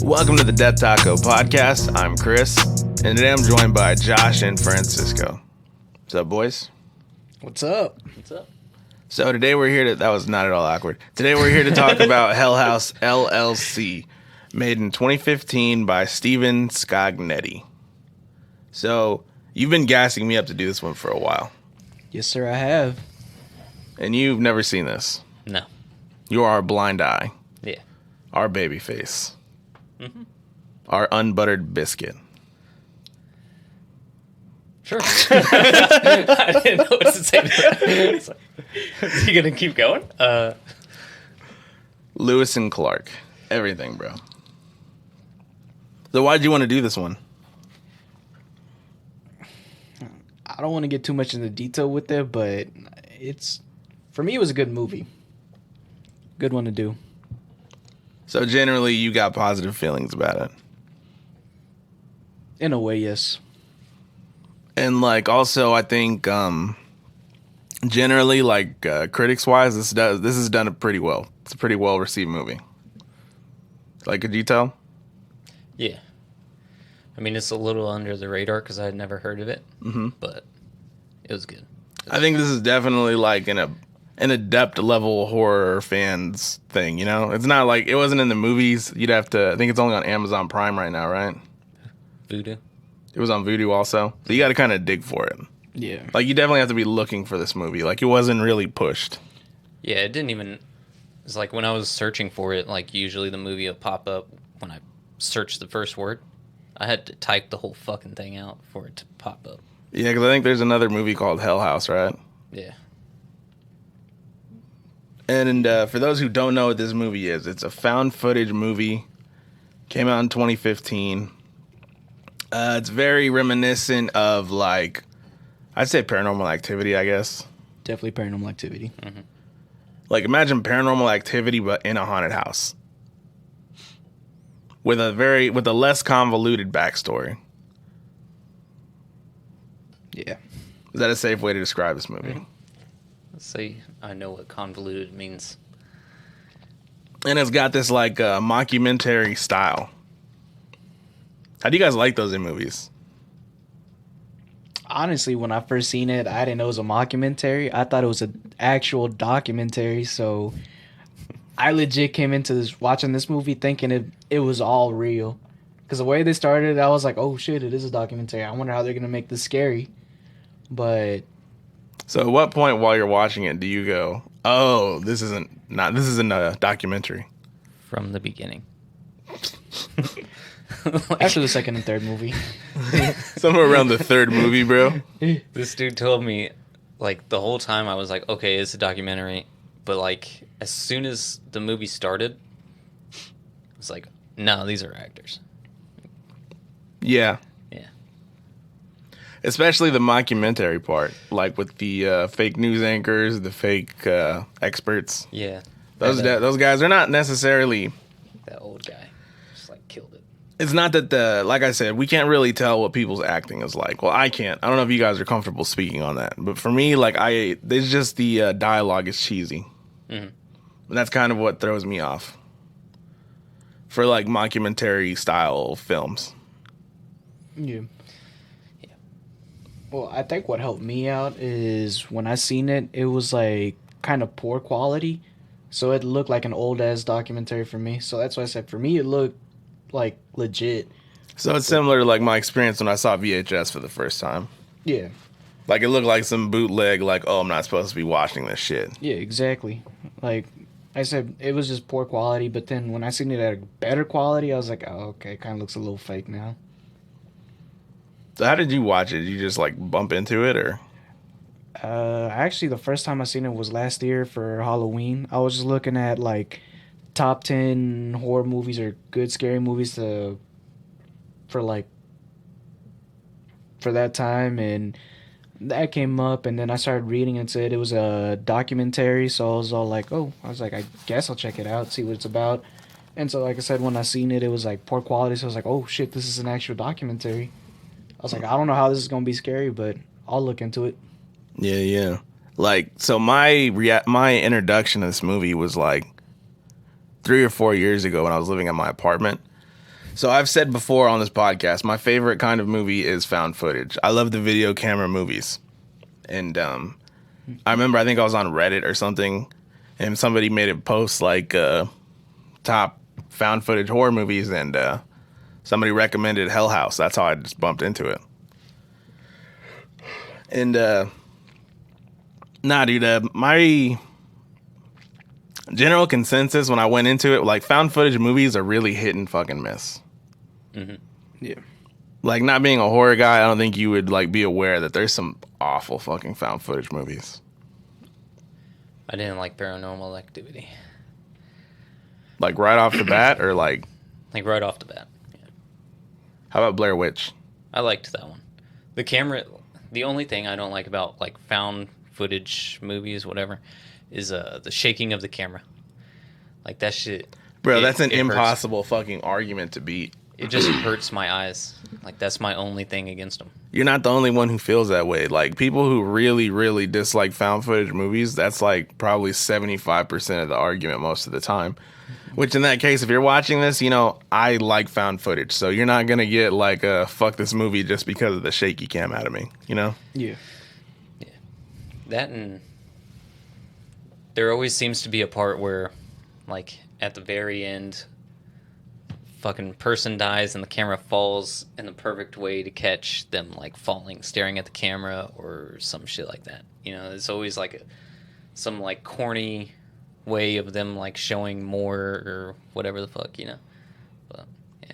Welcome to the Death Taco Podcast. I'm Chris, and today I'm joined by Josh and Francisco. What's up, boys? What's up? What's up? So today we're here to... That was not at all awkward. Today we're here to talk about Hell House LLC, made in 2015 by Steven Scagnetti. So you've been gassing me up to do this one for a while. Yes, sir, I have. And you've never seen this. No. You are our blind eye. Yeah. Our baby face. Mm-hmm. Our unbuttered biscuit. Sure. I didn't know what to say to that. Is he going to keep going? Lewis and Clark. Everything, bro. So why'd you want to do this one? I don't want to get too much into detail with it, but for me, it was a good movie. Good one to do. So generally, you got positive feelings about it. In a way, yes. And like also, I think generally, like critics-wise, this has done it pretty well. It's a pretty well-received movie. Like, could you tell? Yeah. I mean, it's a little under the radar because I had never heard of it, but it was good. I think this is definitely like an adept level horror fans thing. You know, it's not like it wasn't in the movies. You'd have to. I think it's only on Amazon Prime right now, right? Voodoo. It was on Voodoo also, so you got to kind of dig for it. Yeah. Like you definitely have to be looking for this movie. Like it wasn't really pushed. Yeah, it didn't even. It's like when I was searching for it. Like usually the movie will pop up when I search the first word. I had to type the whole fucking thing out for it to pop up. Yeah, because I think there's another movie called Hell House, right? Yeah. And for those who don't know what this movie is, it's a found footage movie. Came out in 2015. It's very reminiscent of, like, I'd say Paranormal Activity, I guess. Definitely Paranormal Activity. Mm-hmm. Like, imagine Paranormal Activity, but in a haunted house. With a less convoluted backstory. Yeah. Is that a safe way to describe this movie? Mm-hmm. Let's see. I know what convoluted means. And it's got this, like, mockumentary style. How do you guys like those in movies? Honestly, when I first seen it, I didn't know it was a mockumentary. I thought it was an actual documentary, so I legit came into watching this movie thinking it was all real. Because the way they started, I was like, oh shit, it is a documentary. I wonder how they're going to make this scary. But... So at what point while you're watching it do you go, oh, this isn't a documentary? From the beginning. After the second and third movie. Somewhere around the third movie, bro. This dude told me, like, the whole time I was like, okay, it's a documentary. But, like, as soon as the movie started, it's like, no, these are actors. Yeah. Yeah. Especially the mockumentary part, like with the fake news anchors, the fake experts. Yeah. Those guys are not necessarily... That old guy just, like, killed it. It's not that like I said, we can't really tell what people's acting is like. Well, I can't. I don't know if you guys are comfortable speaking on that. But for me, like, there's just the dialogue is cheesy. Mm-hmm. And that's kind of what throws me off. For, like, mockumentary style films. Yeah. Well, I think what helped me out is when I seen it, it was like kind of poor quality. So it looked like an old ass documentary for me. So that's why I said for me it looked like legit. So it's similar to like my experience when I saw VHS for the first time. Yeah. Like it looked like some bootleg, like, oh, I'm not supposed to be watching this shit. Yeah, exactly. Like I said, it was just poor quality, but then when I seen it at a better quality, I was like, oh, okay, it kind of looks a little fake now. So how did you watch it? Did you just like bump into it or? Actually, the first time I seen it was last year for Halloween. I was just looking at like top 10 horror movies or good scary movies for that time, and that came up, and then I started reading and said it was a documentary, so I was all like, I guess I'll check it out, see what it's about. And so, like I said, when I seen it, it was like poor quality, so I was like, oh shit, this is an actual documentary. I was like, I don't know how this is gonna be scary, but I'll look into it. Yeah. Like, so my introduction to this movie was like 3 or 4 years ago when I was living in my apartment. So I've said before on this podcast, my favorite kind of movie is found footage. I love the video camera movies. And I remember, I think I was on Reddit or something, and somebody made a post like top found footage horror movies, and somebody recommended Hell House. That's how I just bumped into it. And nah, dude, my general consensus when I went into it, like, found footage movies are really hit and fucking miss. Mm-hmm. Yeah. Like, not being a horror guy, I don't think you would like be aware that there's some awful fucking found footage movies. I didn't like Paranormal Activity. Like right off the bat, or like Right off the bat. Yeah. how about Blair Witch? I liked that one. The camera, the only thing I don't like about like found footage movies, whatever, is the shaking of the camera. Like that shit. Bro, that's an it hurts. impossible fucking argument to beat. It just hurts my eyes. Like that's my only thing against them. You're not the only one who feels that way. Like, people who really, really dislike found footage movies, that's like probably 75% of the argument most of the time. Which in that case, if you're watching this, you know, I like found footage. So you're not going to get like a fuck this movie just because of the shaky cam out of me, you know? Yeah. Yeah. That, and there always seems to be a part where, like, at the very end, fucking person dies and the camera falls in the perfect way to catch them, like, falling, staring at the camera or some shit like that. You know, it's always like some, like, corny way of them, like, showing more or whatever the fuck, you know? But, yeah,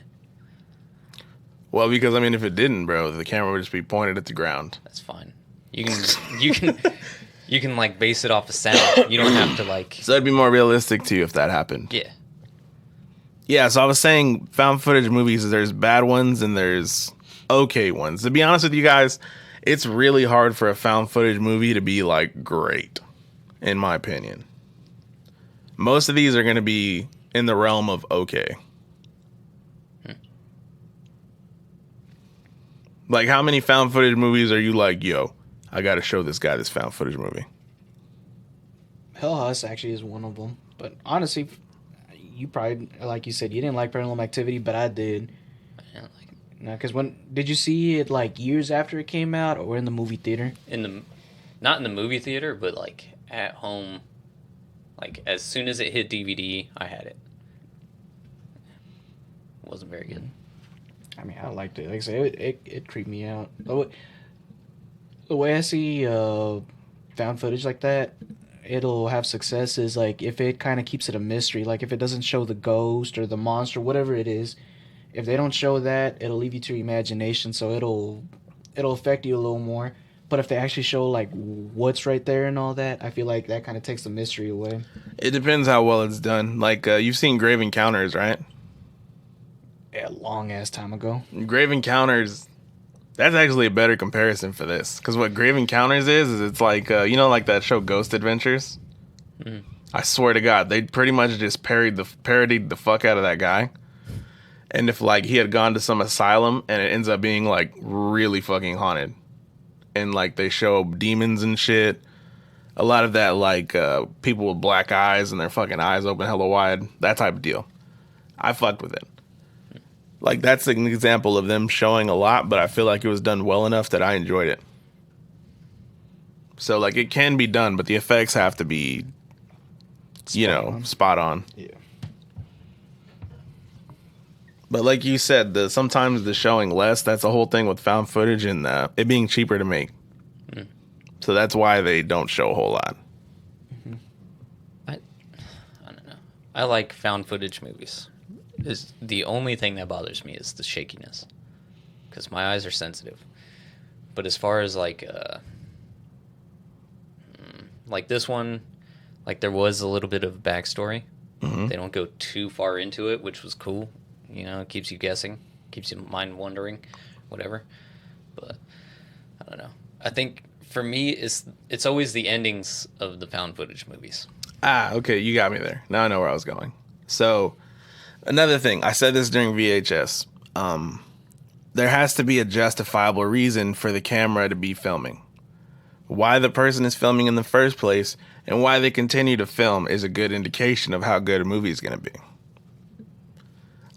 Well, because, I mean, if it didn't, bro, the camera would just be pointed at the ground. that's fine. You can like base it off of sound. You don't have to like. So it'd be more realistic to you if that happened. Yeah. Yeah, so I was saying found footage movies, there's bad ones and there's okay ones. To be honest with you guys, it's really hard for a found footage movie to be like great, in my opinion. Most of these are going to be in the realm of okay. Like, how many found footage movies are you like, yo, I got to show this guy this found footage movie? Hell House actually is one of them. But honestly, you probably, like you said, you didn't like Paranormal Activity, but I did. Yeah, like No, because when did you see it? Like years after it came out, or in the movie theater? not in the movie theater, but like at home. Like as soon as it hit DVD, I had it. It wasn't very good. I mean, I liked it. Like I said, it creeped me out. The way I see found footage like that, it'll have success is like if it kind of keeps it a mystery. Like if it doesn't show the ghost or the monster, whatever it is, if they don't show that, it'll leave you to your imagination. So it'll affect you a little more. But if they actually show like what's right there and all that, I feel like that kind of takes the mystery away. It depends how well it's done. Like, you've seen Grave Encounters, right? Yeah, a long ass time ago. Grave Encounters, that's actually a better comparison for this. Because what Grave Encounters is it's like, you know, like that show Ghost Adventures? Mm. I swear to God, they pretty much just parodied the fuck out of that guy. And if, like, he had gone to some asylum and it ends up being, like, really fucking haunted. And, like, they show demons and shit. A lot of that, like, people with black eyes and their fucking eyes open hella wide. That type of deal. I fucked with it. Like, that's an example of them showing a lot, but I feel like it was done well enough that I enjoyed it. So, like, it can be done, but the effects have to be, spot on. Yeah. But like you said, sometimes the showing less, that's the whole thing with found footage and it being cheaper to make. Mm. So that's why they don't show a whole lot. Mm-hmm. I don't know. I like found footage movies. The only thing that bothers me is the shakiness, because my eyes are sensitive. But as far as like this one, like there was a little bit of backstory. Mm-hmm. They don't go too far into it, which was cool. You know, it keeps you guessing, keeps your mind wondering, whatever. But I don't know. I think for me, it's always the endings of the found footage movies. Ah, okay, you got me there. Now I know where I was going. So, another thing, I said this during VHS. There has to be a justifiable reason for the camera to be filming. Why the person is filming in the first place and why they continue to film is a good indication of how good a movie is going to be.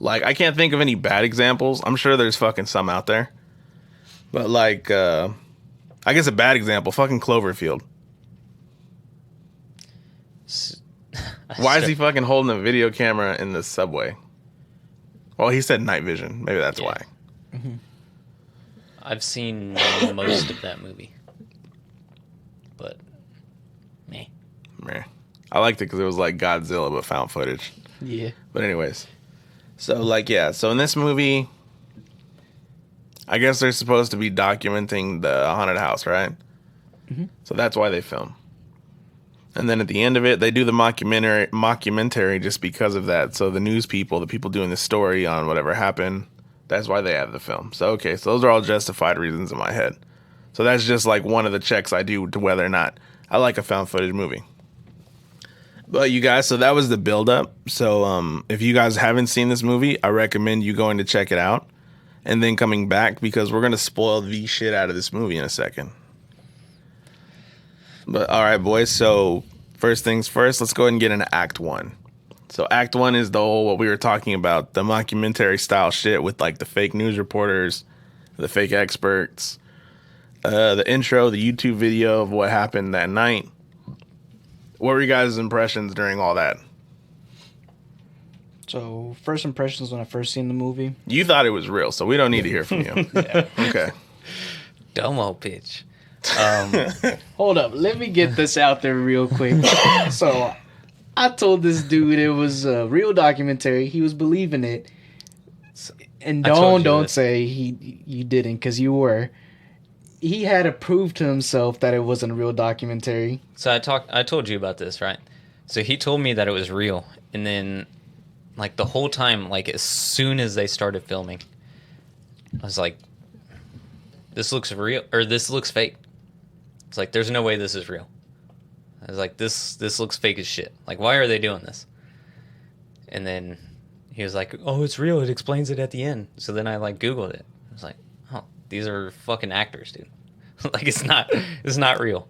Like, I can't think of any bad examples. I'm sure there's fucking some out there. But, like, I guess a bad example, fucking Cloverfield. Why is he fucking holding a video camera in the subway? Well, he said night vision. Maybe that's why. Mm-hmm. I've seen most of that movie. But, meh. Meh. I liked it because it was like Godzilla, but found footage. Yeah. But anyways. So, like, yeah. So, in this movie, I guess they're supposed to be documenting the haunted house, right? Mm-hmm. So, that's why they film. And then at the end of it, they do the mockumentary just because of that. So, the news people, the people doing the story on whatever happened, that's why they have the film. So, okay. So, those are all justified reasons in my head. So, that's just like one of the checks I do to whether or not I like a found footage movie. But you guys, so that was the build-up. So if you guys haven't seen this movie, I recommend you going to check it out and then coming back because we're going to spoil the shit out of this movie in a second. But all right, boys. So first things first, let's go ahead and get into Act 1. So Act 1 is the whole, what we were talking about, the mockumentary style shit with like the fake news reporters, the fake experts, the intro, the YouTube video of what happened that night. What were you guys' impressions during all that? So, first impressions when I first seen the movie. You thought it was real, so we don't need to hear from you. Yeah. Okay. Domo pitch. Hold up, let me get this out there real quick. So, I told this dude it was a real documentary. He was believing it. And don't say you didn't, because you were. He had to prove to himself that it wasn't a real documentary. So I told you about this, right? So he told me that it was real, and then, like, the whole time, like, as soon as they started filming, I was like, this looks real, or this looks fake. It's like, there's no way this is real. I was like, this looks fake as shit. Like, why are they doing this? And then he was like, oh, it's real. It explains it at the end. So then I, like, Googled it. I was like, oh, these are fucking actors, dude. Like, it's not real.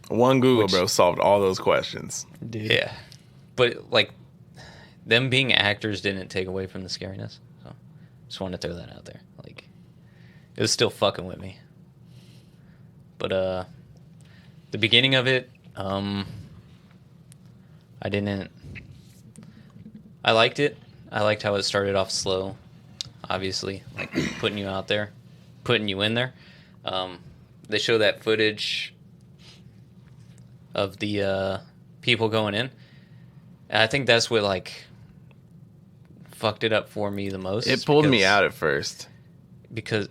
One Google, bro, solved all those questions. Dude. Yeah. But, like, them being actors didn't take away from the scariness. So, just wanted to throw that out there. Like, it was still fucking with me. But, the beginning of it, I liked it. I liked how it started off slow, obviously, like, putting you out there, putting you in there. They show that footage of the people going in. And I think that's what, like, fucked it up for me the most. It pulled me out at first. Because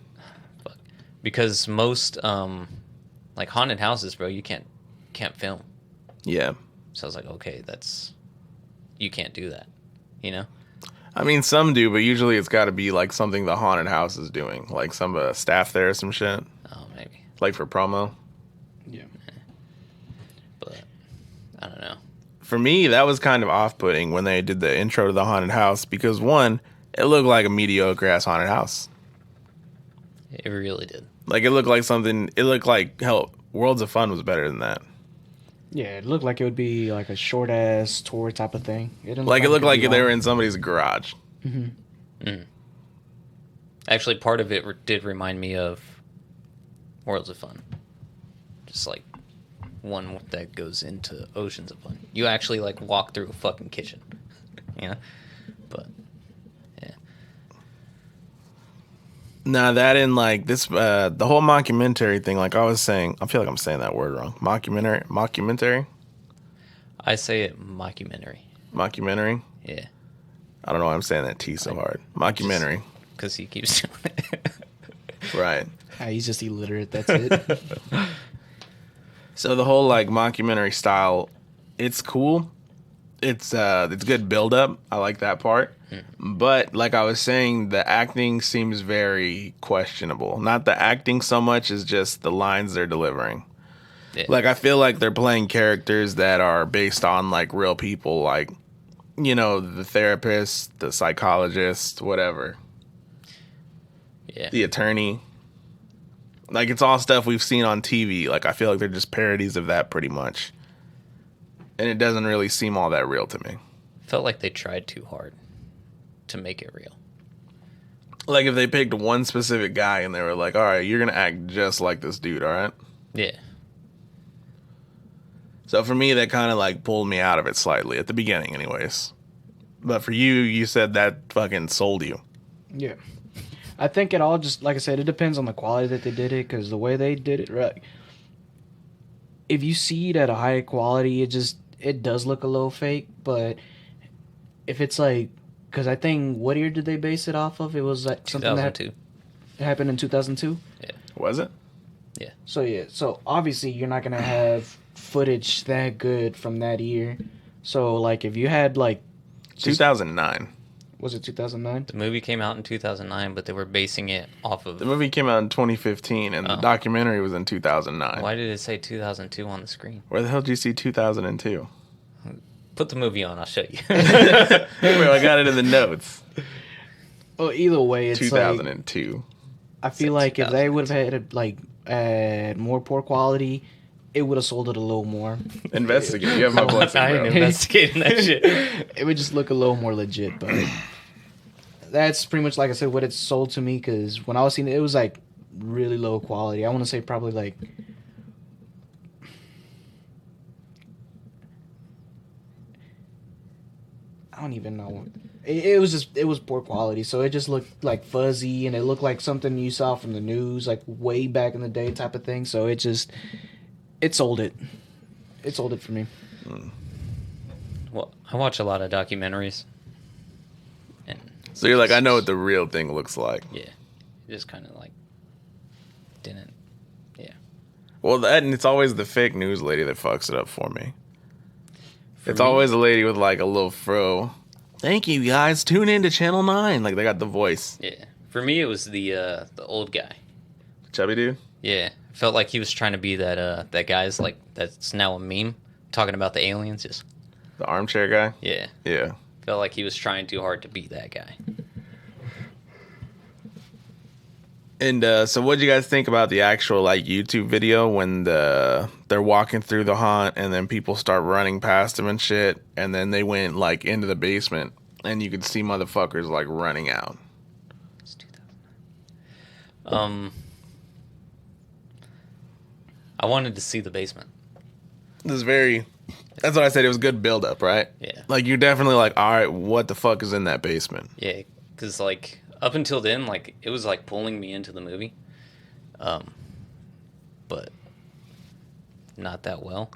most, like, haunted houses, bro, you can't film. Yeah. So I was like, okay, you can't do that, you know? I mean, some do, but usually it's got to be, like, something the haunted house is doing. Like, some staff there or some shit. Oh, maybe. Like, for promo. Yeah. But, I don't know. For me, that was kind of off-putting when they did the intro to the haunted house because, one, it looked like a mediocre-ass haunted house. It really did. Like, it looked like, hell, Worlds of Fun was better than that. Yeah, it looked like it would be like a short-ass tour type of thing. It looked like they were in somebody's garage. Mm-hmm. Mm. Actually, part of it did remind me of Worlds of Fun. Just like one that goes into Oceans of Fun. You actually, like, walk through a fucking kitchen. You know? But, yeah. Nah, that and, like, this, the whole mockumentary thing, like I was saying, I feel like I'm saying that word wrong. Mockumentary? I say it mockumentary. Mockumentary? Yeah. I don't know why I'm saying that T so hard. Mockumentary. Because he keeps doing it. Right. He's just illiterate, that's it. So the whole, like, mockumentary style, it's cool. It's good build up. I like that part. But like I was saying, the acting seems very questionable. Not the acting so much as just the lines they're delivering. Yeah. Like, I feel like they're playing characters that are based on, like, real people, like, you know, the therapist, the psychologist, whatever. Yeah. The attorney. Like, it's all stuff we've seen on TV. Like, I feel like they're just parodies of that pretty much. And it doesn't really seem all that real to me. Felt like they tried too hard. to make it real. Like if they picked one specific guy and they were like, all right, you're going to act just like this dude, all right? Yeah. So for me, that kind of like pulled me out of it slightly at the beginning anyways. But for you, you said that fucking sold you. Yeah. I think it all just, like I said, it depends on the quality that they did it, because the way they did it, right? If you see it at a high quality, it does look a little fake, but if it's like, because I think, what year did they base it off of? It was like something that 2002. happened in 2002? Yeah. Was it? Yeah. So obviously you're not going to have footage that good from that year. So like if you had like 2009. Was it 2009? The movie came out in 2009, but they were basing it off of... The movie came out in 2015, and the documentary was in 2009. Why did it say 2002 on the screen? Where the hell did you see 2002? Put the movie on, I'll show you. Wait, I got it in the notes. Well, either way, it's 2002. like, I feel like if they would have had like more poor quality, it would have sold it a little more. Investigate. You have my blessing, I bro. ain't investigating that shit. It would just look a little more legit, but that's pretty much, like I said, what it sold to me, because when I was seeing it, it was like really low quality. I want to say probably like... I don't even know. It was poor quality, so it just looked like fuzzy, and it looked like something you saw from the news, like way back in the day type of thing. So it sold it. It sold it for me. Well, I watch a lot of documentaries. And So you're like, I know what the real thing looks like. yeah, it just kind of like didn't. Yeah. Well, and it's always the fake news lady that fucks it up for me. It's me? always a lady with like a little fro. Thank you guys. Tune in to Channel 9. Like they got the voice. Yeah. For me, it was the old guy. Chubby dude? Yeah. Felt like he was trying to be that guy's like that's now a meme talking about the aliens. Just The armchair guy? yeah. Yeah. Felt like he was trying too hard to be that guy. And so what do you guys think about the actual like YouTube video when they're walking through the haunt and then people start running past them and shit, and then they went like into the basement and you could see motherfuckers like running out? It's 2009. I wanted to see the basement. That's what I said. It was good build up, right? Yeah. Like you're definitely like, all right, what the fuck is in that basement? Yeah, because like up until then, like it was like pulling me into the movie, but not that well.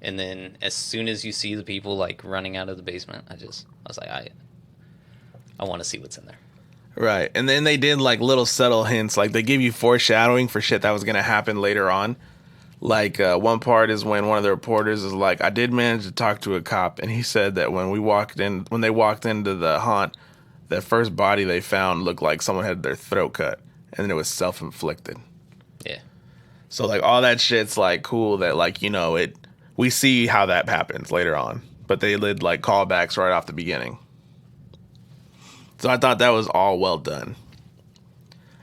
And then as soon as you see the people like running out of the basement, I was like, I want to see what's in there. Right. And then they did like little subtle hints, like they give you foreshadowing for shit that was gonna happen later on. Like one part is when one of the reporters is like, I did manage to talk to a cop, and he said that when they walked into the haunt, the first body they found looked like someone had their throat cut, and then it was self-inflicted. Yeah. So like all that shit's like cool that like, you know, we see how that happens later on, but they did like callbacks right off the beginning. So I thought that was all well done.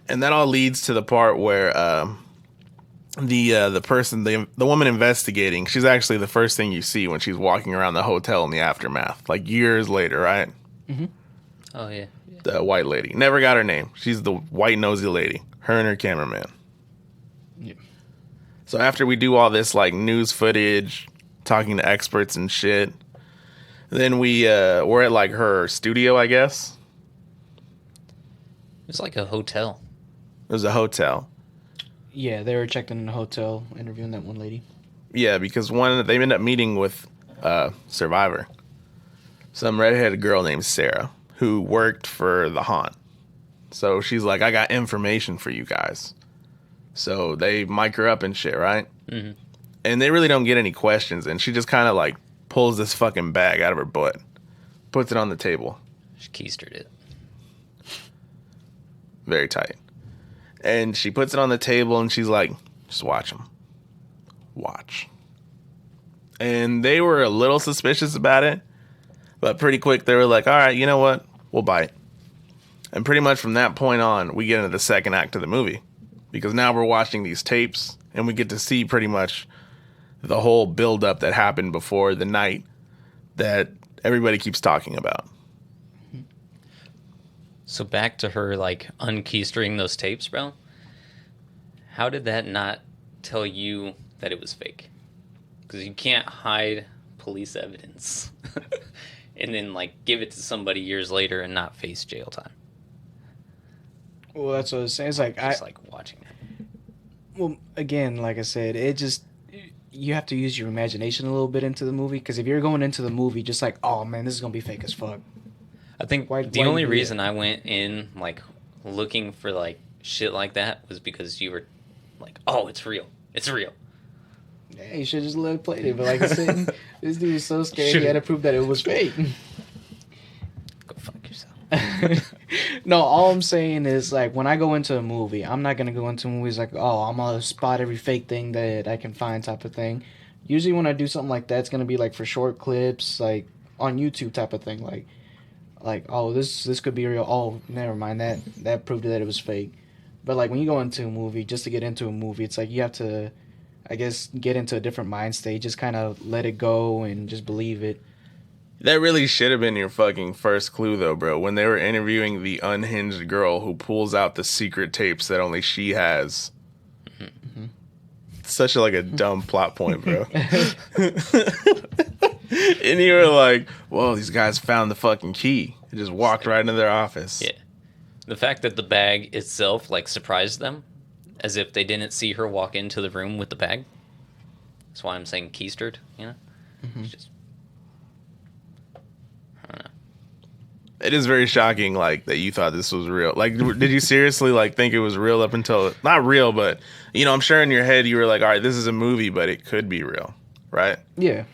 And that all leads to the part where the woman investigating, she's actually the first thing you see when she's walking around the hotel in the aftermath, like years later, right? Mm-hmm. Oh yeah. The white lady. Never got her name. She's the white nosy lady. Her and her cameraman. Yeah. So after we do all this like news footage, talking to experts and shit, then we're at like her studio, I guess. It was like a hotel. It was a hotel. Yeah, they were checked in a hotel interviewing that one lady. Yeah, because they ended up meeting with Survivor. Some redheaded girl named Sarah who worked for the haunt. So she's like, I got information for you guys. So they mic her up and shit, right? Mm-hmm. And they really don't get any questions. And she just kind of like pulls this fucking bag out of her butt, puts it on the table. She keistered it. Very tight. And she puts it on the table and she's like, just watch them. Watch. And they were a little suspicious about it. But pretty quick, they were like, all right, you know what? We'll bite. And pretty much from that point on, we get into the second act of the movie. Because now we're watching these tapes and we get to see pretty much the whole build-up that happened before the night that everybody keeps talking about. So back to her, like, unkeystering those tapes, bro. How did that not tell you that it was fake? Because you can't hide police evidence and then, like, give it to somebody years later and not face jail time. Well, that's what I was saying. It's like, Just, like, watching that. well, again, like I said, it just, you have to use your imagination a little bit into the movie. Because if you're going into the movie just like, oh man, this is going to be fake as fuck. I think Why the only do reason that? I went in, like, looking for, like, shit like that was because you were like, oh, it's real. It's real. Yeah, you should just let it play it. But like I said, this dude was so scared he Should've- had to prove that it was fake. Go fuck yourself. No, all I'm saying is like when I go into a movie, I'm not gonna go into movies like, oh, I'm gonna spot every fake thing that I can find type of thing. Usually when I do something like that, it's gonna be like for short clips, like on YouTube type of thing, like oh this could be real. Oh, never mind, that proved that it was fake. But like when you go into a movie, just to get into a movie, it's like you have to, I guess, get into a different mind state, just kind of let it go and just believe it. That really should have been your fucking first clue, though, bro. When they were interviewing the unhinged girl who pulls out the secret tapes that only she has. It's such a dumb plot point, bro. And you were like, whoa, these guys found the fucking key. They just walked right into their office. Yeah. The fact that the bag itself, like, surprised them, as if they didn't see her walk into the room with the bag. That's why I'm saying keistered, you know? It's just, I don't know. It is very shocking, like, that you thought this was real. Like, did you seriously, like, think it was real up until... Not real, but, you know, I'm sure in your head you were like, all right, this is a movie, but it could be real, right? Yeah,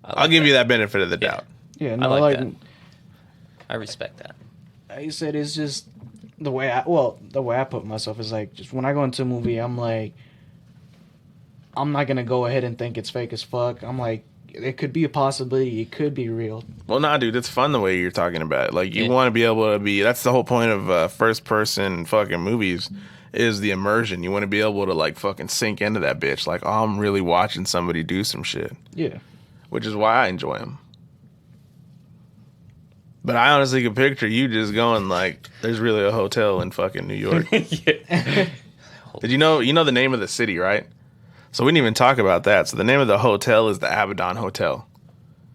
I'll give you that benefit of the Yeah. doubt. yeah. I No, like like that. I respect that. I said, it's just the way I put myself is like, just when I go into a movie, I'm like, I'm not gonna go ahead and think it's fake as fuck. I'm like, it could be a possibility. It could be real. Well, nah, dude, it's fun the way you're talking about it. Like, you Yeah. want to be able to be... That's the whole point of first-person fucking movies, is the immersion. You want to be able to, like, fucking sink into that bitch. Like, oh, I'm really watching somebody do some shit. Yeah. Which is why I enjoy them. But I honestly could picture you just going, like, there's really a hotel in fucking New York. Yeah. Did you know the name of the city, right? So we didn't even talk about that. So the name of the hotel is the Abaddon Hotel.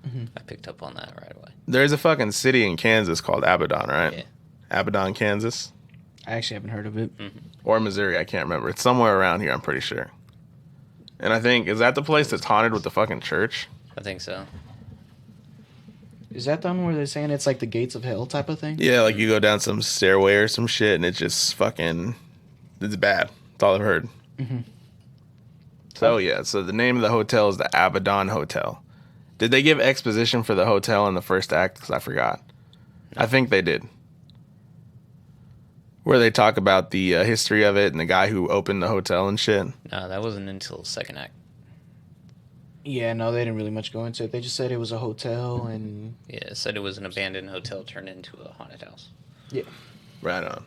I picked up on that right away. There's a fucking city in Kansas called Abaddon, right? Yeah. Abaddon, Kansas. I actually haven't heard of it. Or Missouri, I can't remember. It's somewhere around here, I'm pretty sure. And I think, is that the place that's haunted with the fucking church? I think so. Is that the one where they're saying it's like the gates of hell type of thing? Yeah, like you go down some stairway or some shit and it's just fucking... It's bad. That's all I've heard. So yeah, so the name of the hotel is the Abaddon Hotel. Did they give exposition for the hotel in the first act? Because I forgot. I think they did. Where they talk about the history of it and the guy who opened the hotel and shit. No, that wasn't until the second act. Yeah, no, they didn't really much go into it. They just said it was a hotel and Yeah, it said it was an abandoned hotel turned into a haunted house. yeah. Right on.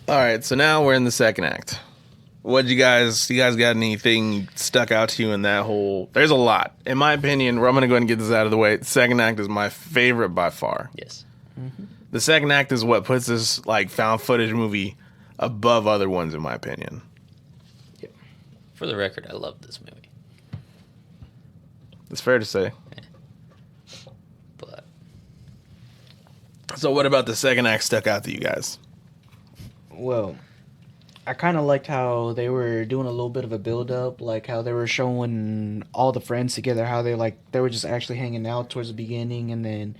All right, so now we're in the second act. You guys got anything stuck out to you in that whole... There's a lot. In my opinion, I'm going to go ahead and get this out of the way. The second act is my favorite by far. Yes. The second act is what puts this like found footage movie above other ones, in my opinion. For the record, I love this movie. It's fair to say. But So what about the second act stuck out to you guys? Well, I kind of liked how they were doing a little bit of a build up, like how they were showing all the friends together, how they were just actually hanging out towards the beginning, and then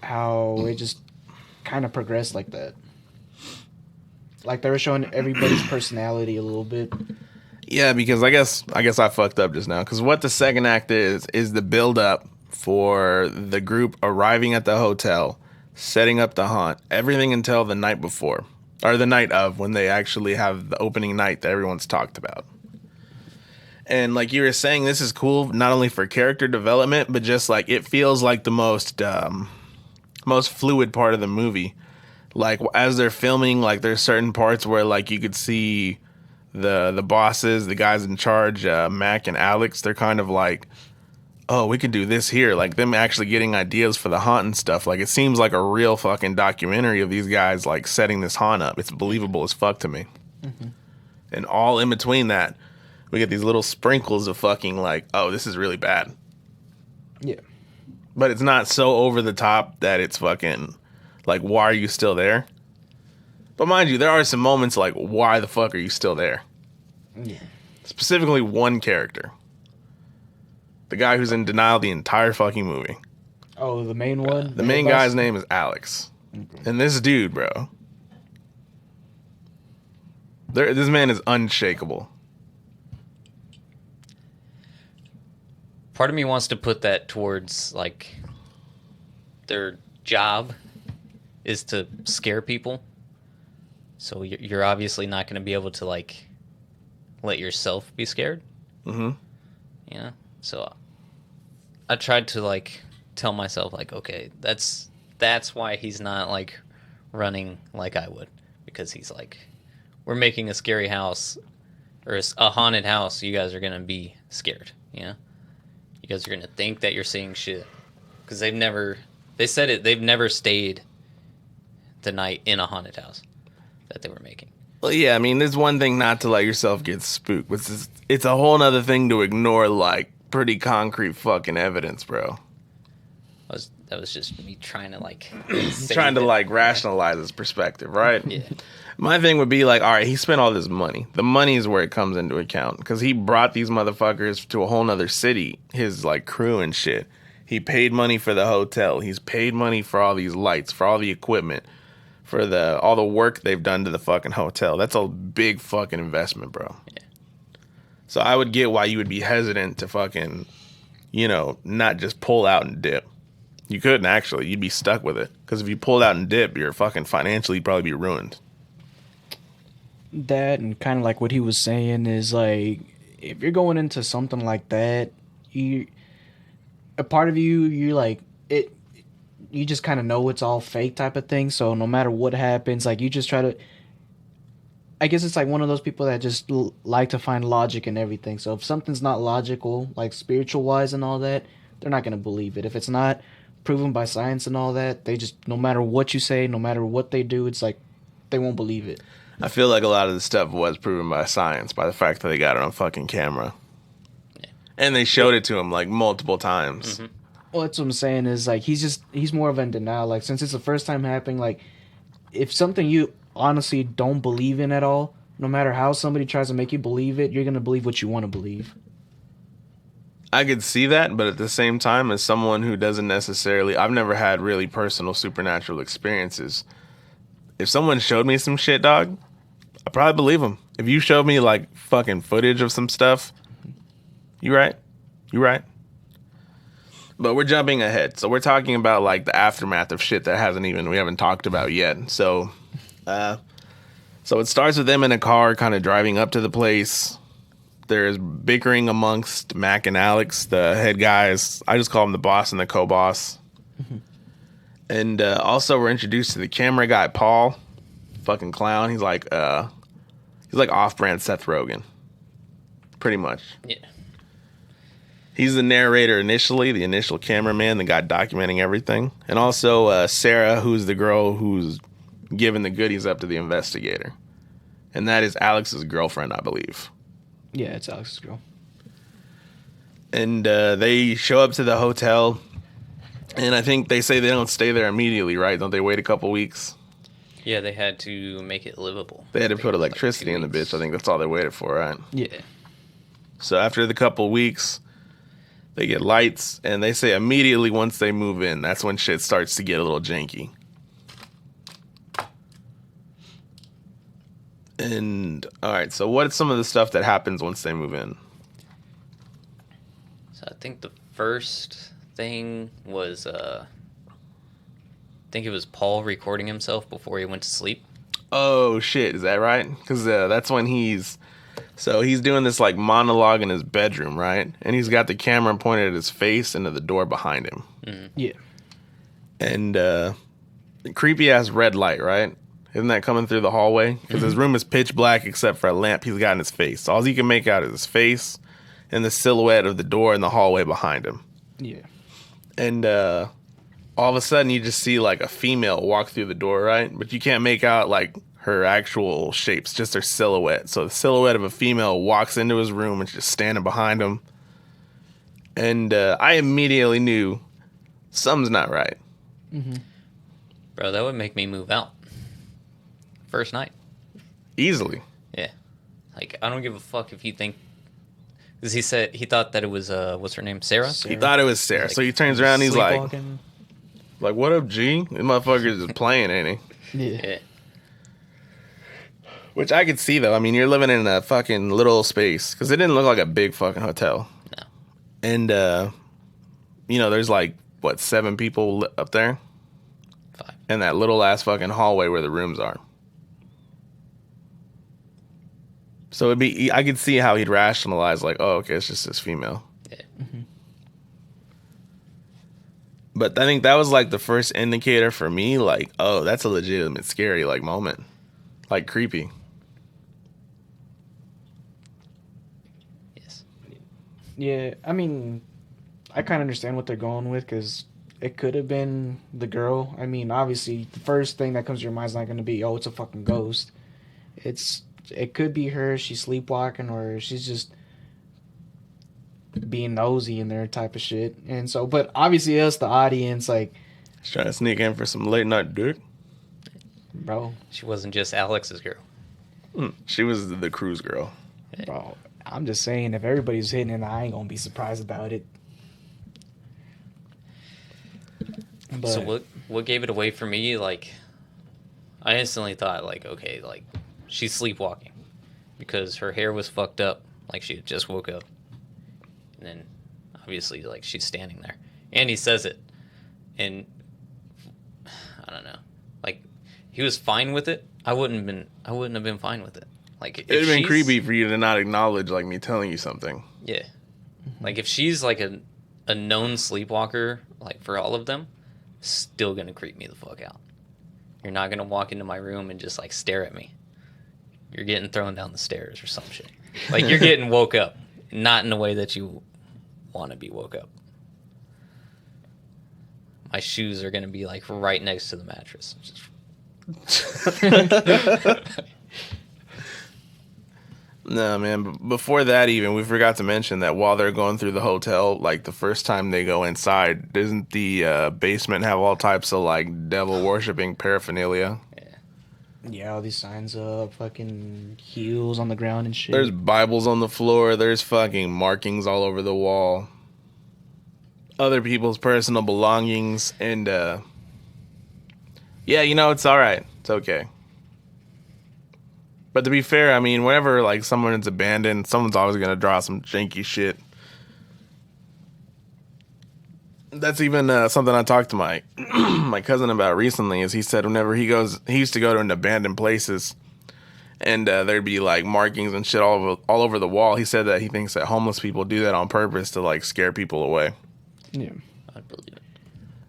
how it just kind of progressed like that. Like they were showing everybody's personality a little bit. Yeah, because I guess I fucked up just now. Because what the second act is the build up for the group arriving at the hotel, setting up the haunt, everything until the night before. Or the night of, when they actually have the opening night that everyone's talked about. And like you were saying, this is cool not only for character development, but just like it feels like the most fluid part of the movie. Like as they're filming, like there's certain parts where like you could see the bosses, the guys in charge, Mac and Alex, they're kind of like oh, we could do this here. Like them actually getting ideas for the haunt and stuff. Like it seems like a real fucking documentary of these guys like setting this haunt up. It's believable as fuck to me. Mm-hmm. And all in between that, we get these little sprinkles of fucking like, oh, this is really bad. Yeah. But it's not so over the top that it's fucking like, why are you still there? But mind you, there are some moments like, why the fuck are you still there? Yeah. Specifically one character. The guy who's in denial the entire fucking movie. Oh, the main one? The main guy's name is Alex. Okay. And this dude, bro. This man is unshakable. Part of me wants to put that towards, like, their job is to scare people. So you're obviously not going to be able to, like, let yourself be scared. Mm-hmm. You know? So I tried to, like, tell myself, like, okay, that's why he's not, like, running like I would. Because he's like, we're making a scary house, or a haunted house, you guys are going to be scared, you know? You guys are going to think that you're seeing shit. Because they've never stayed the night in a haunted house that they were making. Well, yeah, I mean, there's one thing not to let yourself get spooked. It's a whole other thing to ignore, like, pretty concrete fucking evidence, bro. That was just me trying to, like... trying to, like, rationalize his perspective, right? Yeah. My thing would be like, all right, he spent all this money. The money is where it comes into account. Because he brought these motherfuckers to a whole nother city, his, like, crew and shit. He paid money for the hotel. He's paid money for all these lights, for all the equipment, for all the work they've done to the fucking hotel. That's a big fucking investment, bro. Yeah. So I would get why you would be hesitant to fucking, you know, not just pull out and dip. You couldn't, actually. You'd be stuck with it. Because if you pulled out and dip, you're fucking financially, you'd probably be ruined. That and kind of like what he was saying is like, if you're going into something like that, a part of you're like, you just kind of know it's all fake type of thing. So no matter what happens, like you just try to, I guess it's like one of those people that just like to find logic in everything. So if something's not logical, like spiritual wise and all that, they're not going to believe it. If it's not proven by science and all that, they just, no matter what you say, no matter what they do, it's like they won't believe it. I feel like a lot of the stuff was proven by science, by the fact that they got it on fucking camera. Yeah. And they showed it to him like multiple times. Mm-hmm. Well, that's what I'm saying is like he's more of in denial. Like since it's the first time happening, like if something you honestly don't believe in at all, no matter how somebody tries to make you believe it, you're gonna believe what you want to believe. I could see that, but at the same time, as someone who doesn't necessarily, I've never had really personal supernatural experiences. If someone showed me some shit, dog, I'd probably believe them. If you showed me like fucking footage of some stuff, you right. But we're jumping ahead. So we're talking about like the aftermath of shit that we haven't talked about yet. So it starts with them in a car kind of driving up to the place. There's bickering amongst Mac and Alex, the head guys. I just call them the boss and the co-boss. Mm-hmm. And also we're introduced to the camera guy, Paul. Fucking clown. He's like off-brand Seth Rogen. Pretty much. Yeah. He's the narrator initially, the initial cameraman, the guy documenting everything. And also Sarah, who's the girl who's giving the goodies up to the investigator. And that is Alex's girlfriend, I believe. Yeah, it's Alex's girl. And they show up to the hotel. And I think they say they don't stay there immediately, right? Don't they wait a couple weeks? Yeah, they had to make it livable. They had to put electricity in the bitch. I think that's all they waited for, right? Yeah. So after the couple weeks, they get lights, and they say immediately once they move in, that's when shit starts to get a little janky. And, all right, so what's some of the stuff that happens once they move in? So I think the first thing was, I think it was Paul recording himself before he went to sleep. Oh, shit, is that right? Because that's when he's doing this, like, monologue in his bedroom, right? And he's got the camera pointed at his face and to the door behind him. Mm-hmm. Yeah. And creepy-ass red light, right? Isn't that coming through the hallway? Because his room is pitch black except for a lamp he's got in his face. All he can make out is his face and the silhouette of the door in the hallway behind him. Yeah. And all of a sudden you just see like a female walk through the door, right? But you can't make out like her actual shapes, just her silhouette. So the silhouette of a female walks into his room and just standing behind him. And I immediately knew something's not right. Bro, that would make me move out. First night. Easily. Yeah. Like, I don't give a fuck if you think... Because he said, he thought that it was, what's her name, Sarah? He thought it was Sarah. Like, so he turns around and he's like, Sleepwalking. what up, G? This motherfucker's just playing, ain't he? Yeah. Yeah. Which I could see, though. I mean, you're living in a fucking little space. Because it didn't look like a big fucking hotel. No. And, you know, there's like, what, 7 people up there? 5. In that little ass fucking hallway where the rooms are. So it'd be, I could see how he'd rationalize, like, oh, okay, it's just this female. Yeah. But I think that was like the first indicator for me, like, oh, that's a legitimate scary like moment, like creepy. Yes. Yeah, I mean, I kind of understand what they're going with because it could have been the girl. I mean, obviously, the first thing that comes to your mind is not going to be, oh, it's a fucking ghost. It could be her. She's sleepwalking, or she's just being nosy in there type of shit. And so, but obviously, us, the audience, like, Just trying to sneak in for some late night dick. bro, She wasn't just Alex's girl. She was the cruise girl. bro, I'm just saying, if everybody's hitting it, I ain't gonna be surprised about it. But, So what gave it away for me? Like, I instantly thought, like, okay, like, she's sleepwalking because her hair was fucked up, like she had just woke up, and then obviously, like, she's standing there, and he says it, and I don't know, like, he was fine with it. I wouldn't have been fine with it. Like, if It'd have been she's- creepy for you to not acknowledge like me telling you something. Yeah, like if she's like a known sleepwalker, like for all of them, still gonna creep me the fuck out. You're not gonna walk into my room and just like stare at me. You're getting thrown down the stairs or some shit. Like you're getting woke up, not in the way that you want to be woke up. My shoes are gonna be like right next to the mattress. No, man. But before that, even we forgot to mention that while they're going through the hotel, like the first time they go inside, doesn't the basement have all types of like devil worshipping paraphernalia? yeah, all these signs up, fucking heels on the ground and shit. There's Bibles on the floor. There's fucking markings all over the wall. Other people's personal belongings. And, yeah, you know, it's all right. It's okay. But to be fair, I mean, whenever, like, someone is abandoned, someone's always going to draw some janky shit. That's even something I talked to my my cousin about recently. Is he said whenever he used to go to an abandoned places, and there'd be like markings and shit all over the wall. He said that he thinks that homeless people do that on purpose to like scare people away. Yeah. I'd believe it.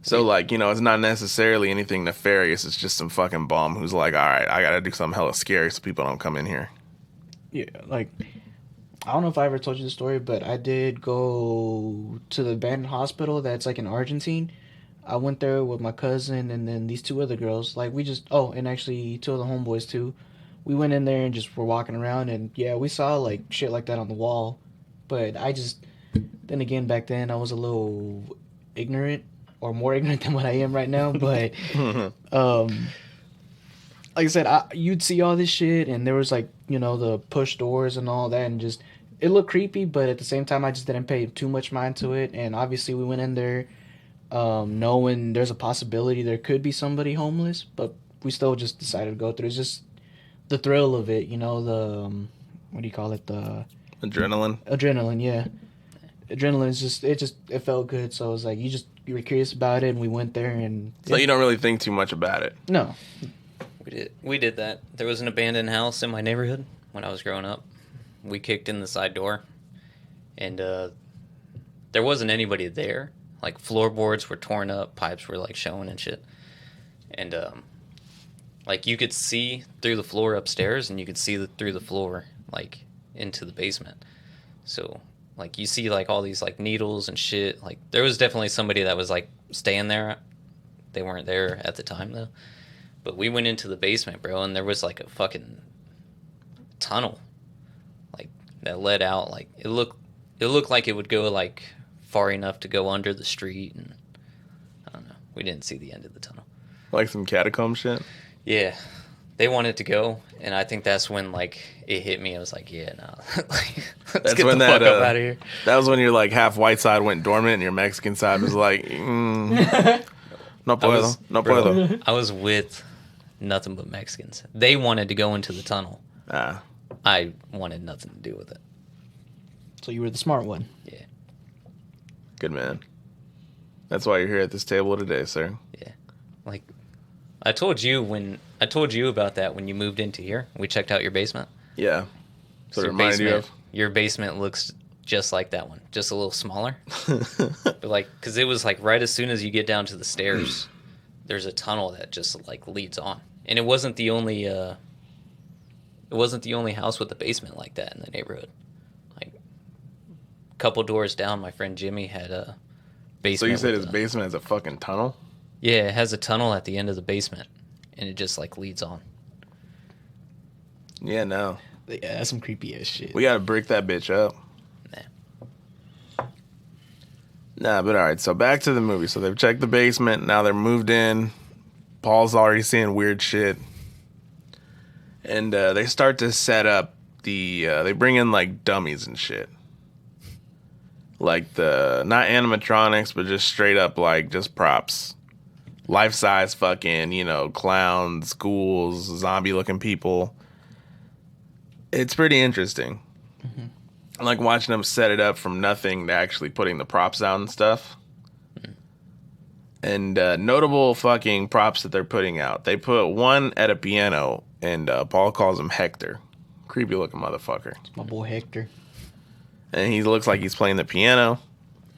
So like, you know, it's not necessarily anything nefarious. It's just some fucking bum who's like, all right, I gotta do something hella scary so people don't come in here. Yeah, like, I don't know if I ever told you the story, but I did go to the abandoned hospital that's like in Argentine. I went there with my cousin and then these 2 other girls. Like, and actually 2 of the homeboys too. We went in there and just were walking around, and yeah, we saw like shit like that on the wall. But then again, back then I was a little ignorant, or more ignorant than what I am right now. But like I said, you'd see all this shit, and there was like, you know, the push doors and all that, and just it looked creepy. But at the same time, I just didn't pay too much mind to it. And obviously, we went in there knowing there's a possibility there could be somebody homeless, but we still just decided to go through. It's just the thrill of it, you know, the what do you call it? The Adrenaline. adrenaline, yeah. Adrenaline is just it felt good. So it was like you were curious about it, and we went there, and So you don't really think too much about it. no. We did that. There was an abandoned house in my neighborhood when I was growing up. We kicked in the side door, and there wasn't anybody there. Like, floorboards were torn up, pipes were like showing and shit. And like, you could see through the floor upstairs, and you could see through the floor like into the basement. So Like you see like all these like needles and shit. Like there was definitely somebody that was like staying there. They weren't there at the time though. But we went into the basement, bro, and there was like a fucking tunnel, like that led out. Like it looked like it would go like far enough to go under the street, and I don't know. We didn't see the end of the tunnel. Like some catacomb shit. Yeah, they wanted to go, and I think that's when like it hit me. I was like, yeah, no, like, let's get the fuck up out of here. That was when your like half white side went dormant and your Mexican side was like, no puedo, no puedo. I was with nothing but Mexicans. They wanted to go into the tunnel. I wanted nothing to do with it. So you were the smart one. Yeah. Good man. That's why you're here at this table today, sir. Yeah. Like, I told you about that when you moved into here. We checked out your basement. Yeah. So it your reminded you of? Your basement looks just like that one, just a little smaller. But like, because it was like right as soon as you get down to the stairs, there's a tunnel that just like leads on, and it wasn't the only house with a basement like that in the neighborhood. Like, a couple doors down, my friend Jimmy had a basement. So you said his basement has a fucking tunnel? Yeah, it has a tunnel at the end of the basement, and it just like leads on. Yeah, no. Yeah, that's some creepy ass shit. We gotta brick that bitch up. Nah, but all right. So back to the movie. So they've checked the basement. Now they're moved in. Paul's already seeing weird shit, and they start to set up the. They bring in like dummies and shit, like the not animatronics, but just straight up like just props, life size fucking clowns, ghouls, zombie looking people. It's pretty interesting. Mm-hmm. I like watching them set it up from nothing to actually putting the props out and stuff. Mm. And notable fucking props that they're putting out. They put one at a piano, and Paul calls him Hector. Creepy looking motherfucker. It's my boy Hector. And he looks like he's playing the piano.